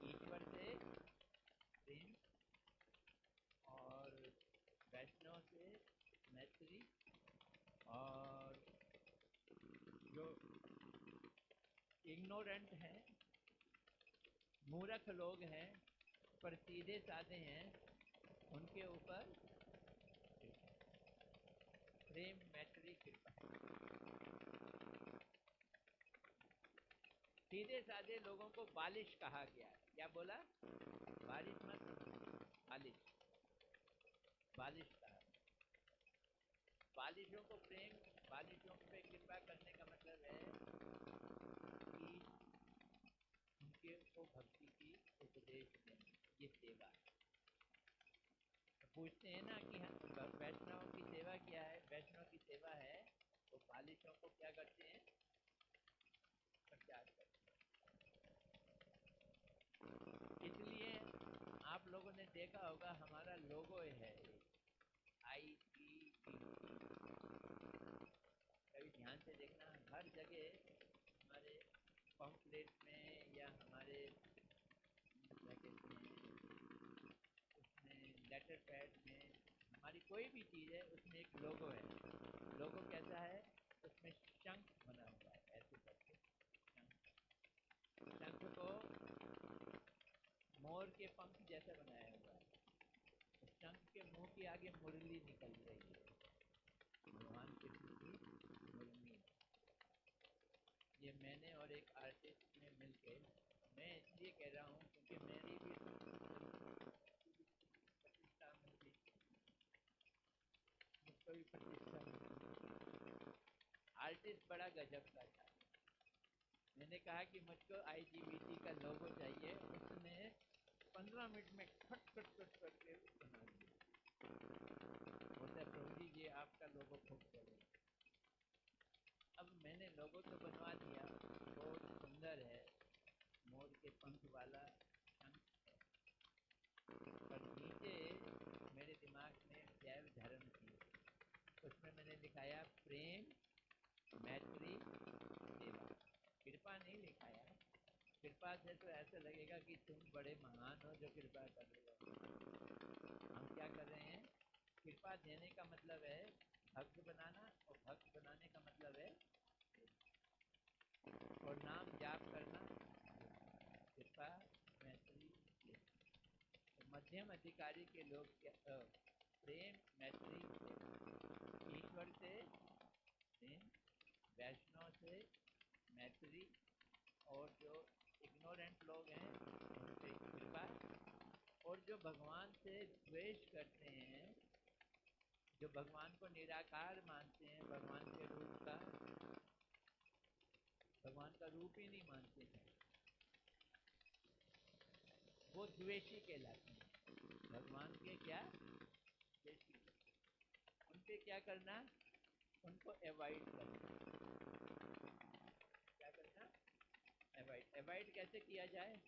A: ईश्वर से प्रेम, और वैष्णव से मैत्री, और जो इग्नोरेंट हैं, मूर्ख लोग हैं पर सीधे साधे हैं, उनके ऊपर प्रेम, मैत्री, कृपा। सीधे साधे लोगों को बालिश कहा गया है। क्या बोला? बारिश मत, बालिश, बालिश कहा। बालिशों को प्रेम, बालिशों पे कृपा करने का मतलब है कि उनके को भक्ति की उपदेश देना, ये सेवा। तो पूछते हैं ना कि वैष्णव की सेवा क्या है? वैष्णव की सेवा है वो बालिशों को क्या करते हैं? प्रचार करते हैं। इसलिए आप लोगों ने देखा होगा हमारा लोगो है IGBT। कभी ध्यान से देखना, हर जगह हमारे पम्फलेट में या हमारे उसमें लेटर पैड में, हमारी कोई भी चीज़ है उसमें एक लोगो है। लोगो कैसा है? उसमें शंख बना हुआ है, ऐसे करके शंख को मोर के पंख जैसा बनाया हुआ है। शंख के मुंह के आगे मुरली निकल रही है, भगवान कृष्ण की मुरली। ये मैंने और एक आर्टिस्ट ने मिलके, मैं इसलिए कह रहा हूँ क्योंकि मेरी भी प्रतिष्ठा मिली, मुझको भी प्रतिष्ठा मिली। आर्टिस्ट बड़ा गजब का था। मैंने कहा कि मुझको IGBT का लोगो चाहिए, उसने 15 मिनट में खट खट खट करके बना दिया। बोलता प्रभु जी ये आपका लोगो खूब चलेगा। अब मैंने लोगो तो बनवा दिया, बहुत सुंदर है, मोर के पंख वाला शंख है, पर नीचे मेरे दिमाग में जैव धर्म थी। उसमें मैंने लिखाया प्रेम, मैत्री, सेवा। कृपा नहीं लिखाया। कृपा से तो ऐसा लगेगा कि तुम बड़े महान हो जो कृपा कर रहे हो। हम क्या कर रहे हैं? कृपा देने का मतलब है भक्त बनाना, और भक्त बनाने का मतलब है और नाम जाप करना, कृपा, मैत्री। तो मध्यम अधिकारी के लोग क्या? प्रेम, मैत्री, ईश्वर से प्रेम, वैष्णव से मैत्री, और जो इग्नोरेंट लोग हैं उन पे कृपा, और जो भगवान से द्वेष करते हैं, जो भगवान को निराकार मानते हैं, भगवान का रूप ही नहीं मानते हैं, वो द्वेषी कहलाते हैं। भगवान के क्या? द्वेषी। उन पे क्या करना? उनको अवॉइड करना। क्या करना? अवॉइड। अवॉइड कैसे किया जाए?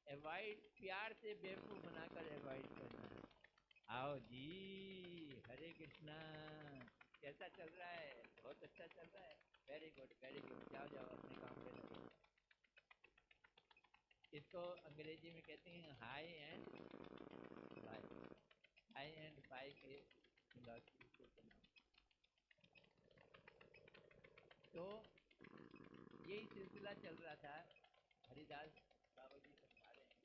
A: अवॉइड प्यार से बेवकूफ बनाकर अवॉइड करना है। आओ जी, हरे कृष्णा। कैसा चल रहा है? बहुत अच्छा चल रहा है। Very good, very good. जाओ जाओ अपने काम पे लगो। इसको अंग्रेजी में कहते हैं high and by, high and by के फिलॉसफी को चलाओ। तो यही सिलसिला चल रहा था। हरिदास बाबा जी समझा रहे हैं,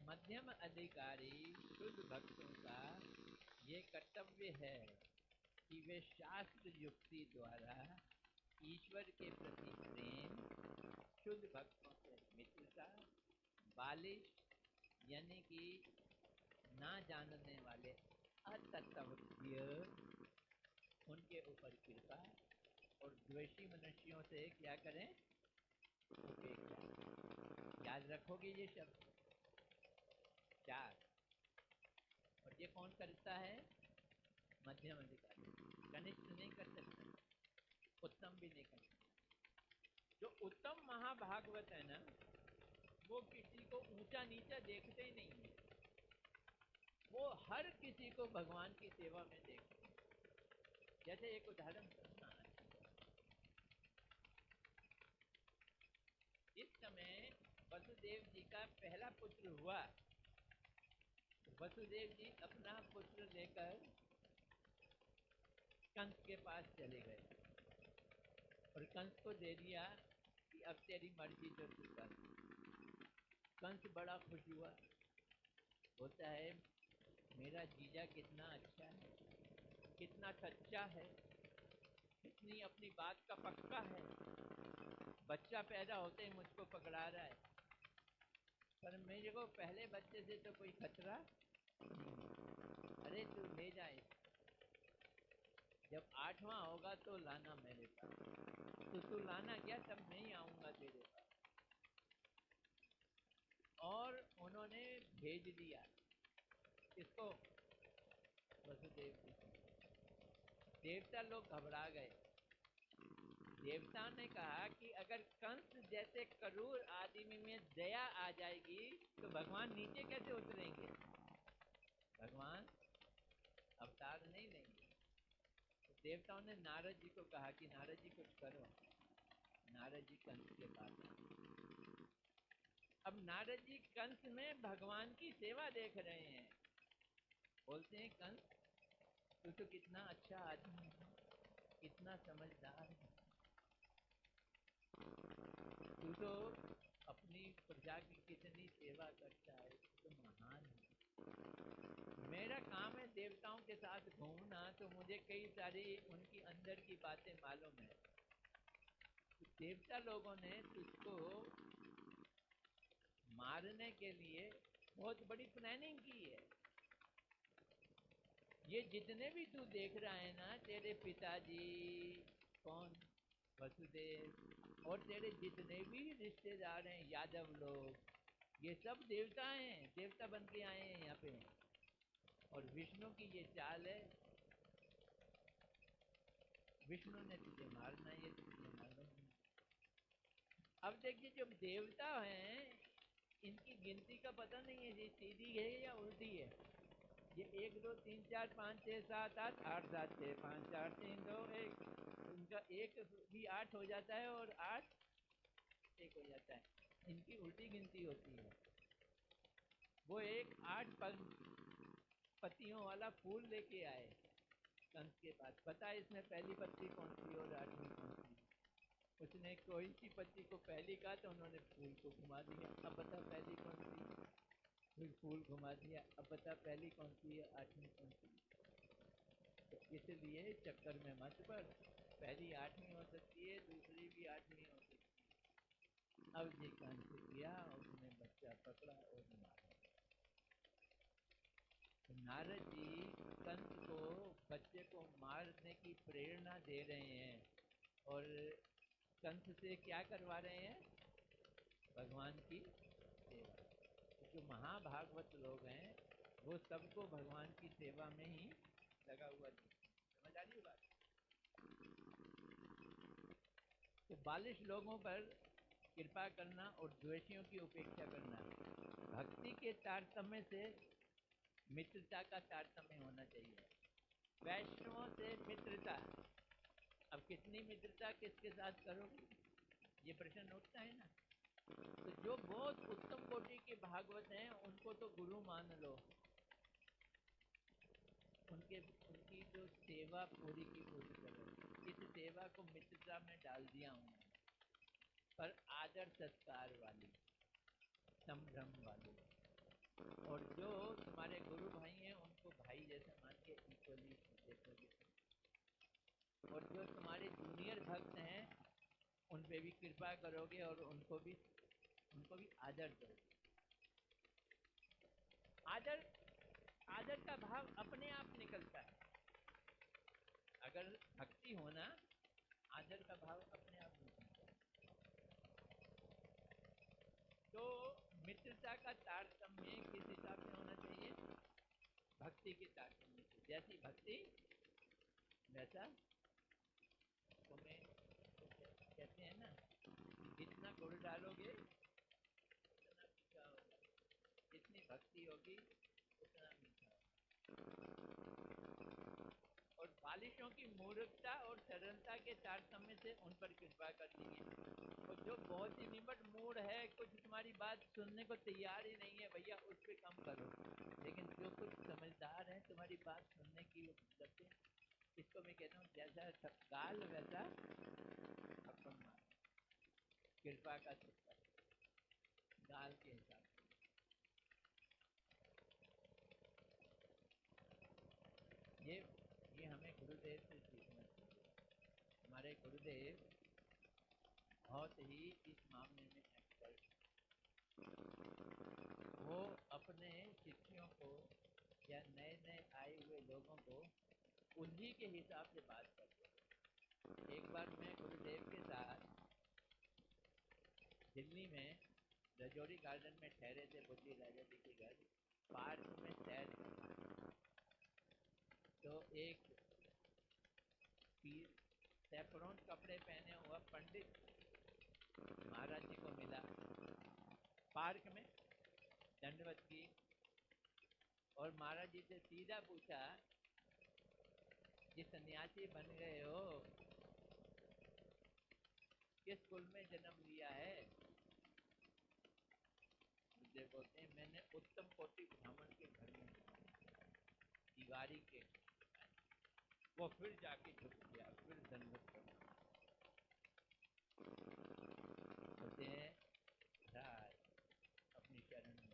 A: मध्यम अधिकारी शुद्ध भक्तों का ये कर्तव्य है कि वे शास्त्र युक्ति द्वारा ईश्वर के प्रति प्रेम, शुद्ध भक्तों से मित्रता, बालिश यानी कि ना जानने वाले अतत्वज्ञ उनके ऊपर कृपा, और द्वेषी मनुष्यों से क्या करें, उपेक्षा। याद रखोगे ये शब्द चार। और ये कौन करता है, मध्यम अधिकारी। कनिष्ठ नहीं कर सकता, उत्तम भी नहीं कर सकता। जो उत्तम महाभागवत है ना, वो किसी को ऊंचा नीचा देखते ही नहीं है, वो हर किसी को भगवान की सेवा में देखते हैं। जैसे एक उदाहरण सुनना, इस समय वसुदेव जी का पहला पुत्र हुआ। वसुदेव जी अपना पुत्र लेकर कंस के पास चले गए और कंस को दे दिया कि अब तेरी मर्जी जो तू कर। कंस बड़ा खुश हुआ, बोलता है मेरा जीजा कितना अच्छा है, कितना सच्चा है, कितनी अपनी बात का पक्का है, बच्चा पैदा होते ही मुझको पकड़ा रहा है, पर मेरे को पहले बच्चे से तो कोई खतरा नहीं। अरे तू ले जाए, जब 8वां होगा तो लाना मेरे पास। तो तू लाना क्या, तब मैं ही आऊंगा तेरे पास। और उन्होंने भेज दिया किसको, वसुदेव जी। देवता लोग घबरा गए। देवता ने कहा कि अगर कंस जैसे क्रूर आदमी में दया आ जाएगी तो भगवान नीचे कैसे उतरेंगे, भगवान अवतार नहीं लेंगे। तो देवताओं ने नारद जी को कहा कि नारद जी कुछ करो। नारद जी कंस के पास। अब नारद जी कंस में भगवान की सेवा देख रहे हैं। बोलते हैं कंस तू तो कितना अच्छा आदमी है, कितना समझदार है, तू तो अपनी प्रजा की कितनी सेवा करता है, तू तो महान है। मेरा काम है देवताओं के साथ घूमना, तो मुझे कई सारी उनकी अंदर की बातें मालूम है। तो देवता लोगों ने तुझको मारने के लिए बहुत बड़ी प्लानिंग की है। ये जितने भी तू देख रहा है ना, तेरे पिताजी कौन, वसुदेव, और तेरे जितने भी रिश्तेदार हैं यादव लोग, ये सब देवता हैं, देवता बन के आए हैं यहाँ पे। और विष्णु की ये चाल है, विष्णु ने तुझे मारना, ये तुझे मालूम नहीं। अब देखिए जो देवता हैं इनकी गिनती का पता नहीं है, ये सीधी है या उल्टी है। ये 1 2 3 4 5 6 7 8 8 7 6 5 4 3 2 1, उनका एक भी 8 हो जाता है और 8 1 हो जाता है, इनकी उल्टी गिनती होती है। वो एक 8 पत्तियों वाला फूल लेके आए कंस के पास। पता है इसमें पहली पत्ती कौन सी और 8वीं कौन सी। उसने कोई सी पत्ती को पहली कहा तो उन्होंने फूल को घुमा दिया, अब बता पहली कौन सी। फिर फूल घुमा दिया, अब बता पहली कौन सी है, 8वीं कौन सी। तो इसलिए चक्कर में मत पड़, पहली 8वीं हो सकती है, दूसरी भी 8वीं हो सकती है। अब जी कंस किया, उसने बच्चा पकड़ा और मारा। तो नारद जी कंस को बच्चे को मारने की प्रेरणा दे रहे हैं और कंस से क्या करवा रहे हैं, भगवान की सेवा। तो जो महाभागवत लोग हैं वो सबको भगवान की सेवा में ही लगा हुआ है। समझ आ रही है बात। तो बालिश लोगों पर कृपा करना और द्वेषियों की उपेक्षा करना, भक्ति के तारतम्य से मित्रता का तारतम्य होना चाहिए। वैष्णवों से मित्रता, अब कितनी मित्रता किसके साथ करोगे, ये प्रश्न उठता है ना। तो जो बहुत उत्तम कोटि के भागवत हैं उनको तो गुरु मान लो, उनके उनकी जो सेवा पूरी की पूरी करो। इस सेवा को मित्रता में डाल दिया हूँ, पर आदर सत्कार वाली, संभ्रम वाली। और जो तुम्हारे गुरु भाई हैं उनको भाई जैसे मान के इक्वली देखोगे। और जो तुम्हारे जूनियर भक्त हैं उन पे भी कृपा करोगे और उनको भी आदर करोगे। आदर आदर का भाव अपने आप निकलता है। अगर भक्ति होना, आदर का भाव अपने आप निकलता है। तो मित्रता का तारतम्य किस हिसाब से होना चाहिए, भक्ति के तारतम्य से। जैसी भक्ति वैसा तुम्हें, कहते हैं ना, जितना गुड़ डालोगे उतना मीठा होगा, जितनी भक्ति होगी उतना मीठा होगा। और बालिशों की मूर्खता और सरलता के तारतम्य से उन पर कृपा करनी है। और जो बहुत ही निबट मूड है, कुछ तुम्हारी बात सुनने को तैयार ही नहीं है, भैया उस पर कम करो। लेकिन जो कुछ समझदार है तुम्हारी बात सुनने की मतलब, इसको मैं कहता हूँ जैसा गाल वैसा अपन मान, कृपा का चक्कर गाल के हिसाब से। ये हमें गुरुदेव से सीखना चाहिए। हमारे गुरुदेव बहुत ही इस मामले में एक्सपर्ट। वो अपने शिष्यों को या नए नए आए हुए लोगों को उन्हीं के हिसाब से बात करते हैं। एक बार मैं गुरुदेव के साथ दिल्ली में रजौरी गार्डन में ठहरे थे, बुद्धि राजा जी के घर पार्क में सैर कर। तो एक सैफरॉन कपड़े पहने हुआ पंडित महाराज जी को मिला पार्क में, दंडवत की। और महाराज जी से सीधा पूछा कि सन्यासी बन गए हो, किस कुल में जन्म लिया है। मुझे बोलते हैं मैंने उत्तम कोटि ब्राह्मण के घर में, तिवारी के। वो फिर जाके झुक गया, फिर दंडवत कर। बोलते हैं अपनी शरण में।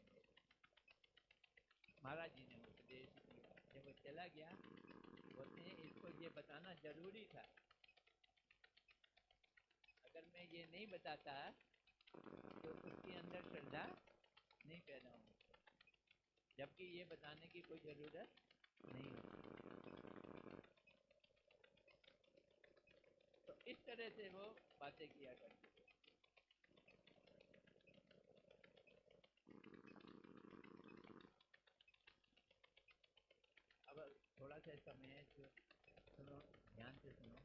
A: महाराज जी ने उपदेश दिया। जब वो चला गया, बोलते हैं इसको ये बताना जरूरी था, अगर मैं ये नहीं बताता तो उसके अंदर श्रद्धा नहीं पैदा होगी, जबकि ये बताने की कोई जरूरत नहीं होती। तो इस तरह से वो बातें किया करते थे। अब थोड़ा सा समय है तो सुनो, ध्यान से सुनो।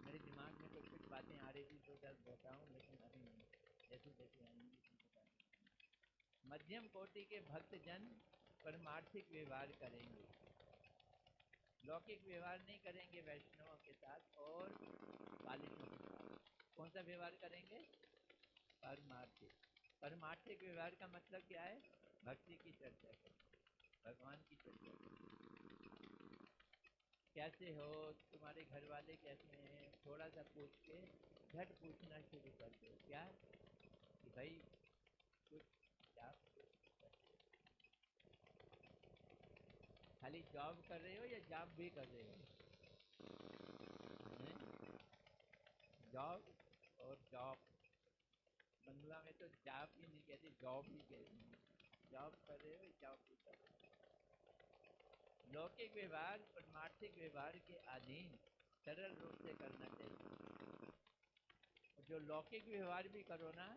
A: मेरे दिमाग में तो कुछ बातें आ रही थी तो दर्द बताऊं, लेकिन अभी नहीं, जैसे जैसे आएंगी तुमको। मध्यम कोटि के भक्तजन परमार्थिक व्यवहार करेंगे, लौकिक व्यवहार नहीं करेंगे वैष्णवों के साथ और बालिशों के साथ। कौन सा व्यवहार करेंगे, परमार्थिक। परमार्थिक व्यवहार का मतलब क्या है, भक्ति की चर्चा करें, भगवान की चर्चा करें। कैसे हो, तुम्हारे घर वाले कैसे हैं, थोड़ा सा पूछ के झट पूछना शुरू कर दो। क्या कि भाई कुछ आप खाली जॉब कर रहे हो या जॉब भी कर रहे हो, जॉब और जॉब। बंगला में तो जॉब ही नहीं कहते, जॉब ही कहते हैं। जॉब कर रहे हो, जॉब भी कर रहे हो। लौकिक व्यवहार परमार्थिक व्यवहार के अधीन सरल रूप से करना चाहिए। जो लौकिक व्यवहार भी करो ना,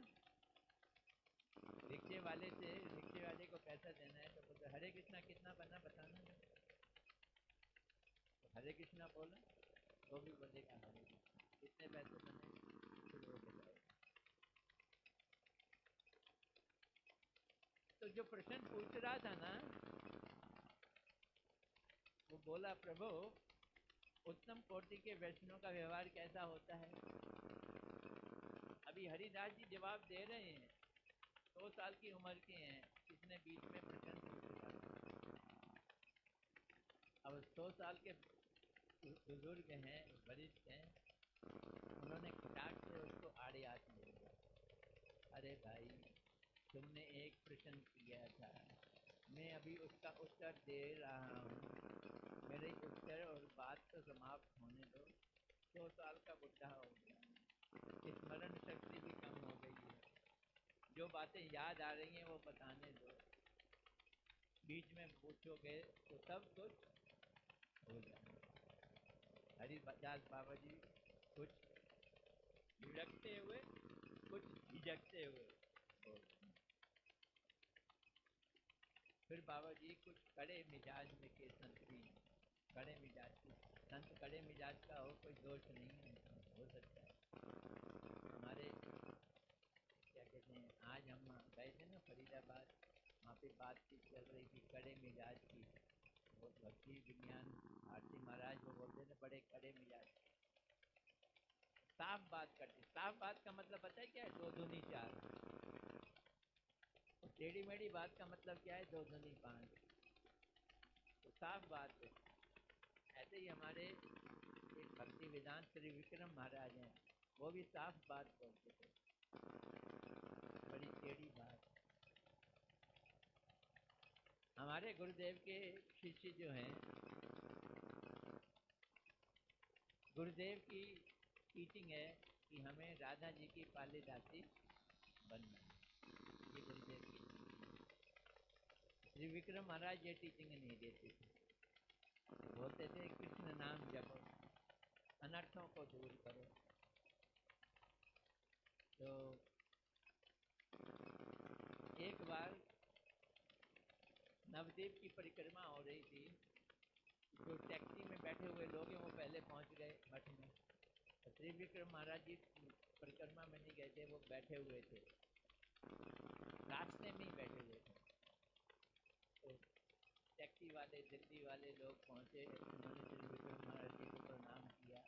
A: रिक्शे वाले से, रिक्शे वाले को पैसा देना है तो बोलते हरे कृष्णा कितना बना बताना, तो हरे कृष्णा बोला, वो भी बोलेगा हरे कृष्णा, कितने पैसे बने, फिर वो बताएगा। तो जो प्रश्न पूछ रहा था ना, वो बोला प्रभु उत्तम कोटि के वैष्णव का व्यवहार कैसा होता है? अभी हरिदास जी जवाब दे रहे हैं, 100 साल की उम्र के हैं, किसने बीच में प्रश्न पूछा? अब 100 साल के बुजुर्ग हैं, वरिष्ठ हैं, उन्होंने खटाक से उसको आड़े हाथ ले लिया। अरे भाई, तुमने एक प्रश्न किया था, मैं अभी उसका उत्तर दे रहा हूँ, मेरे उत्तर और बात तो समाप्त होने दो। 100 साल का बुढ़ा हो गया, स्मरण शक्ति भी कम हो गई है, जो बातें याद आ रही हैं वो बताने दो, बीच में पूछोगे तो सब कुछ हो जाएगा। हरिदास बाबा जी कुछ झिझकते हुए, कुछ झिझकते हुए बोल रहे हैं। फिर बाबा जी कुछ कड़े मिजाज में के संत भी, कड़े मिजाज के संत, कड़े मिजाज का हो कोई दोष नहीं है, हो सकता है। हमारे क्या कहते हैं, आज हम गए थे ना फरीदाबाद, वहाँ पे बातचीत चल रही थी कड़े मिजाज की। वो भक्ति विज्ञान आरती महाराज वो बोलते थे बड़े कड़े मिजाज, साफ बात करते। साफ बात का मतलब पता है क्या है? दो दूनी चार। और टेढ़ी मेढ़ी बात का मतलब क्या है? दो दूनी पाँच। तो साफ बात है। ऐसे ही हमारे एक भक्ति वेदांत श्री विक्रम महाराज हैं, वो भी साफ बात बोलते थे, बड़ी टेढ़ी बात। हमारे गुरुदेव के शिष्य जो हैं, गुरुदेव की टीचिंग है कि हमें राधा जी की पाले दासी बनना है, ये गुरुदेव की श्री विक्रम महाराज ये टीचिंग नहीं देते थे, बोलते थे कृष्ण नाम जपो, अनर्थों को दूर करो। तो एक बार नवद्वीप की परिक्रमा हो रही थी, जो टैक्सी में बैठे हुए लोग हैं वो पहले पहुंच गए मठ में, तो श्री विक्रम महाराज जी परिक्रमा में नहीं गए थे, वो बैठे हुए थे, रास्ते में ही बैठे हुए थे। तो टैक्सी वाले, दिल्ली वाले लोग पहुंचे, उन्होंने श्री विक्रम महाराज जी को प्रणाम किया,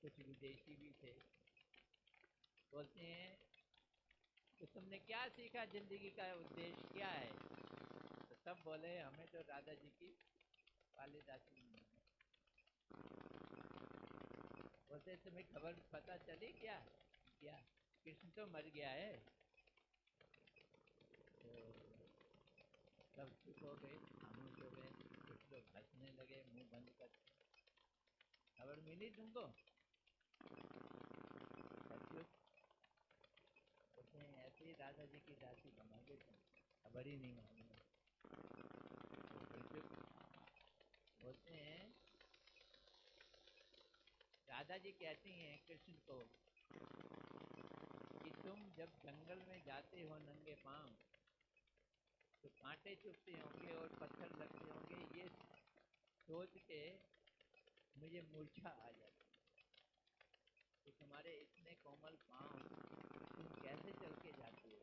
A: कुछ विदेशी भी थे। बोलते हैं तो तुमने क्या सीखा, जिंदगी का उद्देश्य क्या है? तो सब बोले हमें तो राधा जी की पाले दासी बनना है। बोलते तुम्हें खबर पता चली क्या? क्या कृष्ण तो मर गया है? तो सब चुप हो गए, खामोश हो गए, कुछ लोग हंसने लगे मुंह बंद कर। खबर मिली तुमको? चुप। बोलते हैं ऐसे ही राधा जी की दासी बनोगे तुम, खबर ही नहीं मालूम। चुप। बोलते हैं राधा जी कहती हैं कृष्ण को कि तुम जब जंगल में जाते हो नंगे पांव, तो कांटे चुभते होंगे और पत्थर लगते होंगे, ये सोच के मुझे मूर्छा आ जाती कि तुम्हारे इतने कोमल पांव, तुम कैसे चल के जाते हो?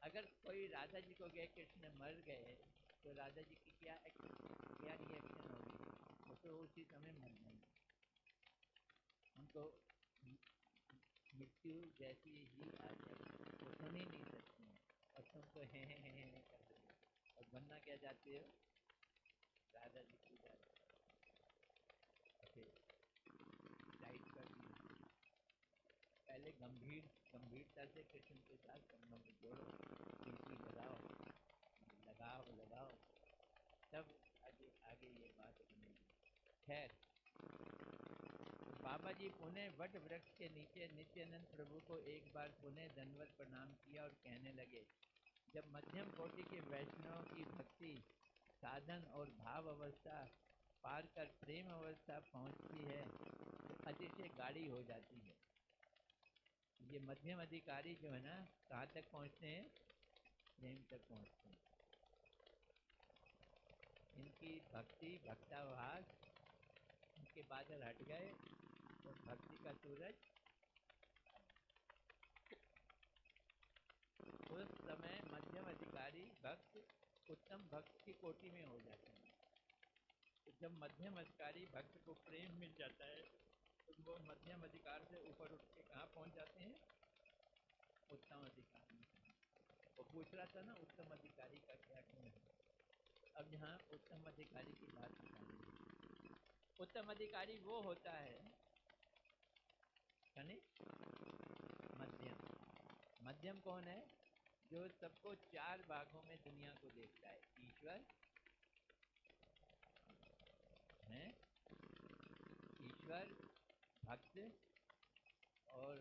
A: अगर कोई राधा जी को गए कृष्ण मर गए, तो राधा जी की क्या रिएक्शन होगी? वो तो उसी समय मर जाएंगे, उनको मृत्यु जैसी ही आ जाएगी, वो सुन ही नहीं सकते हैं, और तुम तो हैं कर रहे हो, और बनना क्या चाहते हो? राधा जी की दासी। टाइट कर दी, पहले गंभीरता से कृष्ण के साथ संबंध जोड़ो, प्रीति लगाओ, लगाओ लगाओ, तब आगे आगे ये बात बनेगी। खैर, तो बाबा जी पुनः वट वृक्ष के नीचे नित्यानंद प्रभु को एक बार पुनः दंडवत प्रणाम किया और कहने लगे, जब मध्यम कोटि के वैष्णव की भक्ति साधन और भाव अवस्था पार कर प्रेम अवस्था पहुंचती है, तो अतिशय गाढ़ी हो जाती है। ये मध्यम अधिकारी जो है ना, कहाँ तक पहुँचते हैं? प्रेम तक पहुँचते हैं। इनकी भक्ति भक्ताभास, इनके बादल हट गए और भक्ति का सूरज, उस समय मध्यम अधिकारी भक्त उत्तम भक्त की कोटि में हो जाते हैं। जब मध्यम अधिकारी भक्त को प्रेम मिल जाता है तो वो मध्यम अधिकार से ऊपर उठ के कहाँ पहुँच जाते हैं? उत्तम अधिकार में। वो पूछ रहा था ना उत्तम अधिकारी का क्या गुण है। अब यहाँ उत्तम अधिकारी की बात बताएंगे। उत्तम अधिकारी वो होता है कनिष्ठ, मध्यम। मध्यम कौन है? जो सबको चार भागों में दुनिया को देखता है, ईश्वर है, ईश्वर, भक्त और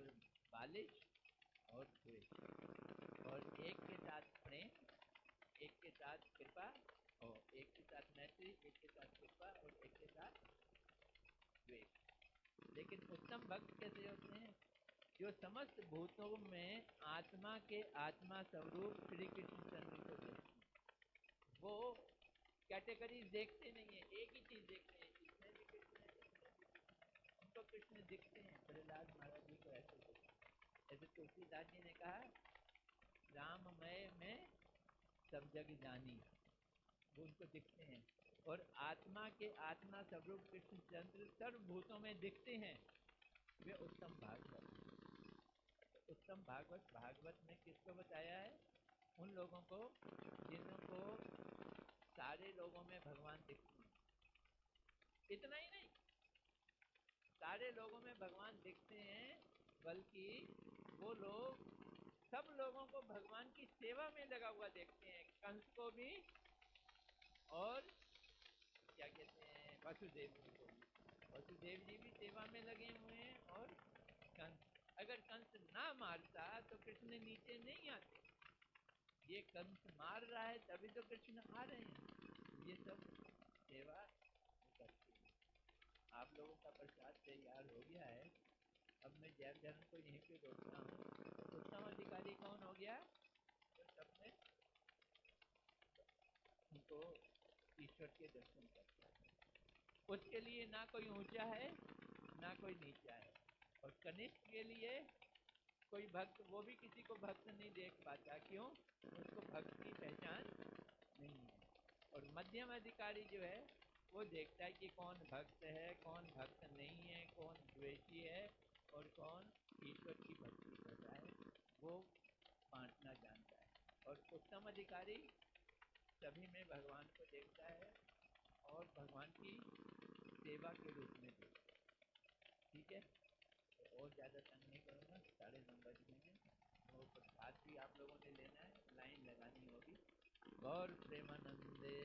A: बालिश और द्वेष, और एक के साथ प्रेम, एक के साथ कृपा, और एक के साथ मैत्री, एक के साथ कृपा और एक के साथ द्वेष। लेकिन उत्तम भक्त कैसे होते हैं? जो समस्त भूतों में आत्मा के आत्मा स्वरूप श्री कृष्ण चंद्र को देखते हैं। वो कैटेगरीज देखते नहीं है, एक ही चीज देखते हैं, इसमें भी कृष्ण है, इसमें भी कृष्ण। उनको कृष्ण दिखते हैं। प्रहलाद महाराज जी को ऐसे दिखते हैं। जैसे तुलसीदास जी ने कहा राममय में सब जग जानी, वो उनको दिखते हैं। और आत्मा के आत्मा स्वरूप कृष्ण चंद्र सर्वभूतों में दिखते हैं। वे उत्तम भागवत। उत्तम भागवत, भागवत में किसको बताया है? उन लोगों को जिनको सारे लोगों में भगवान दिखते हैं। इतना ही नहीं, सारे लोगों में भगवान दिखते हैं, बल्कि वो लोग सब लोगों को भगवान की सेवा में लगा हुआ देखते हैं। कंस को भी और क्या कहते हैं वसुदेव जी को भी। वसुदेव जी भी सेवा में लगे हुए हैं। और कंस, अगर कंस ना मारता तो कृष्ण नीचे नहीं आते। ये कंस मार रहा है तभी तो कृष्ण आ रहे हैं। ये सब सेवा करते हैं। आप लोगों का प्रसाद तैयार हो गया है। अब मैं जैव जन को यहीं पे रोकता हूँ। उत्तम अधिकारी कौन हो गया? तो सबने उनको ईश्वर के दर्शन करता है। उसके लिए ना कोई ऊंचा है ना कोई नीचा है। और कनिष्ठ के लिए कोई भक्त, वो भी किसी को भक्त नहीं देख पाता। क्यों? उसको भक्त की पहचान नहीं है। और मध्यम अधिकारी जो है वो देखता है कि कौन भक्त है, कौन भक्त नहीं है, कौन द्वेषी है और कौन ईश्वर की भक्ति कर रहा है, वो बांटना जानता है। और उत्तम अधिकारी सभी में भगवान को देखता है और भगवान की सेवा के रूप में देखता है। ठीक है, तो और ज़्यादा तंग नहीं करूँगा, 9:30 बज गए हैं। वो प्रसाद भी आप लोगों ने लेना है, लाइन लगानी होगी। गौर प्रेमानंदे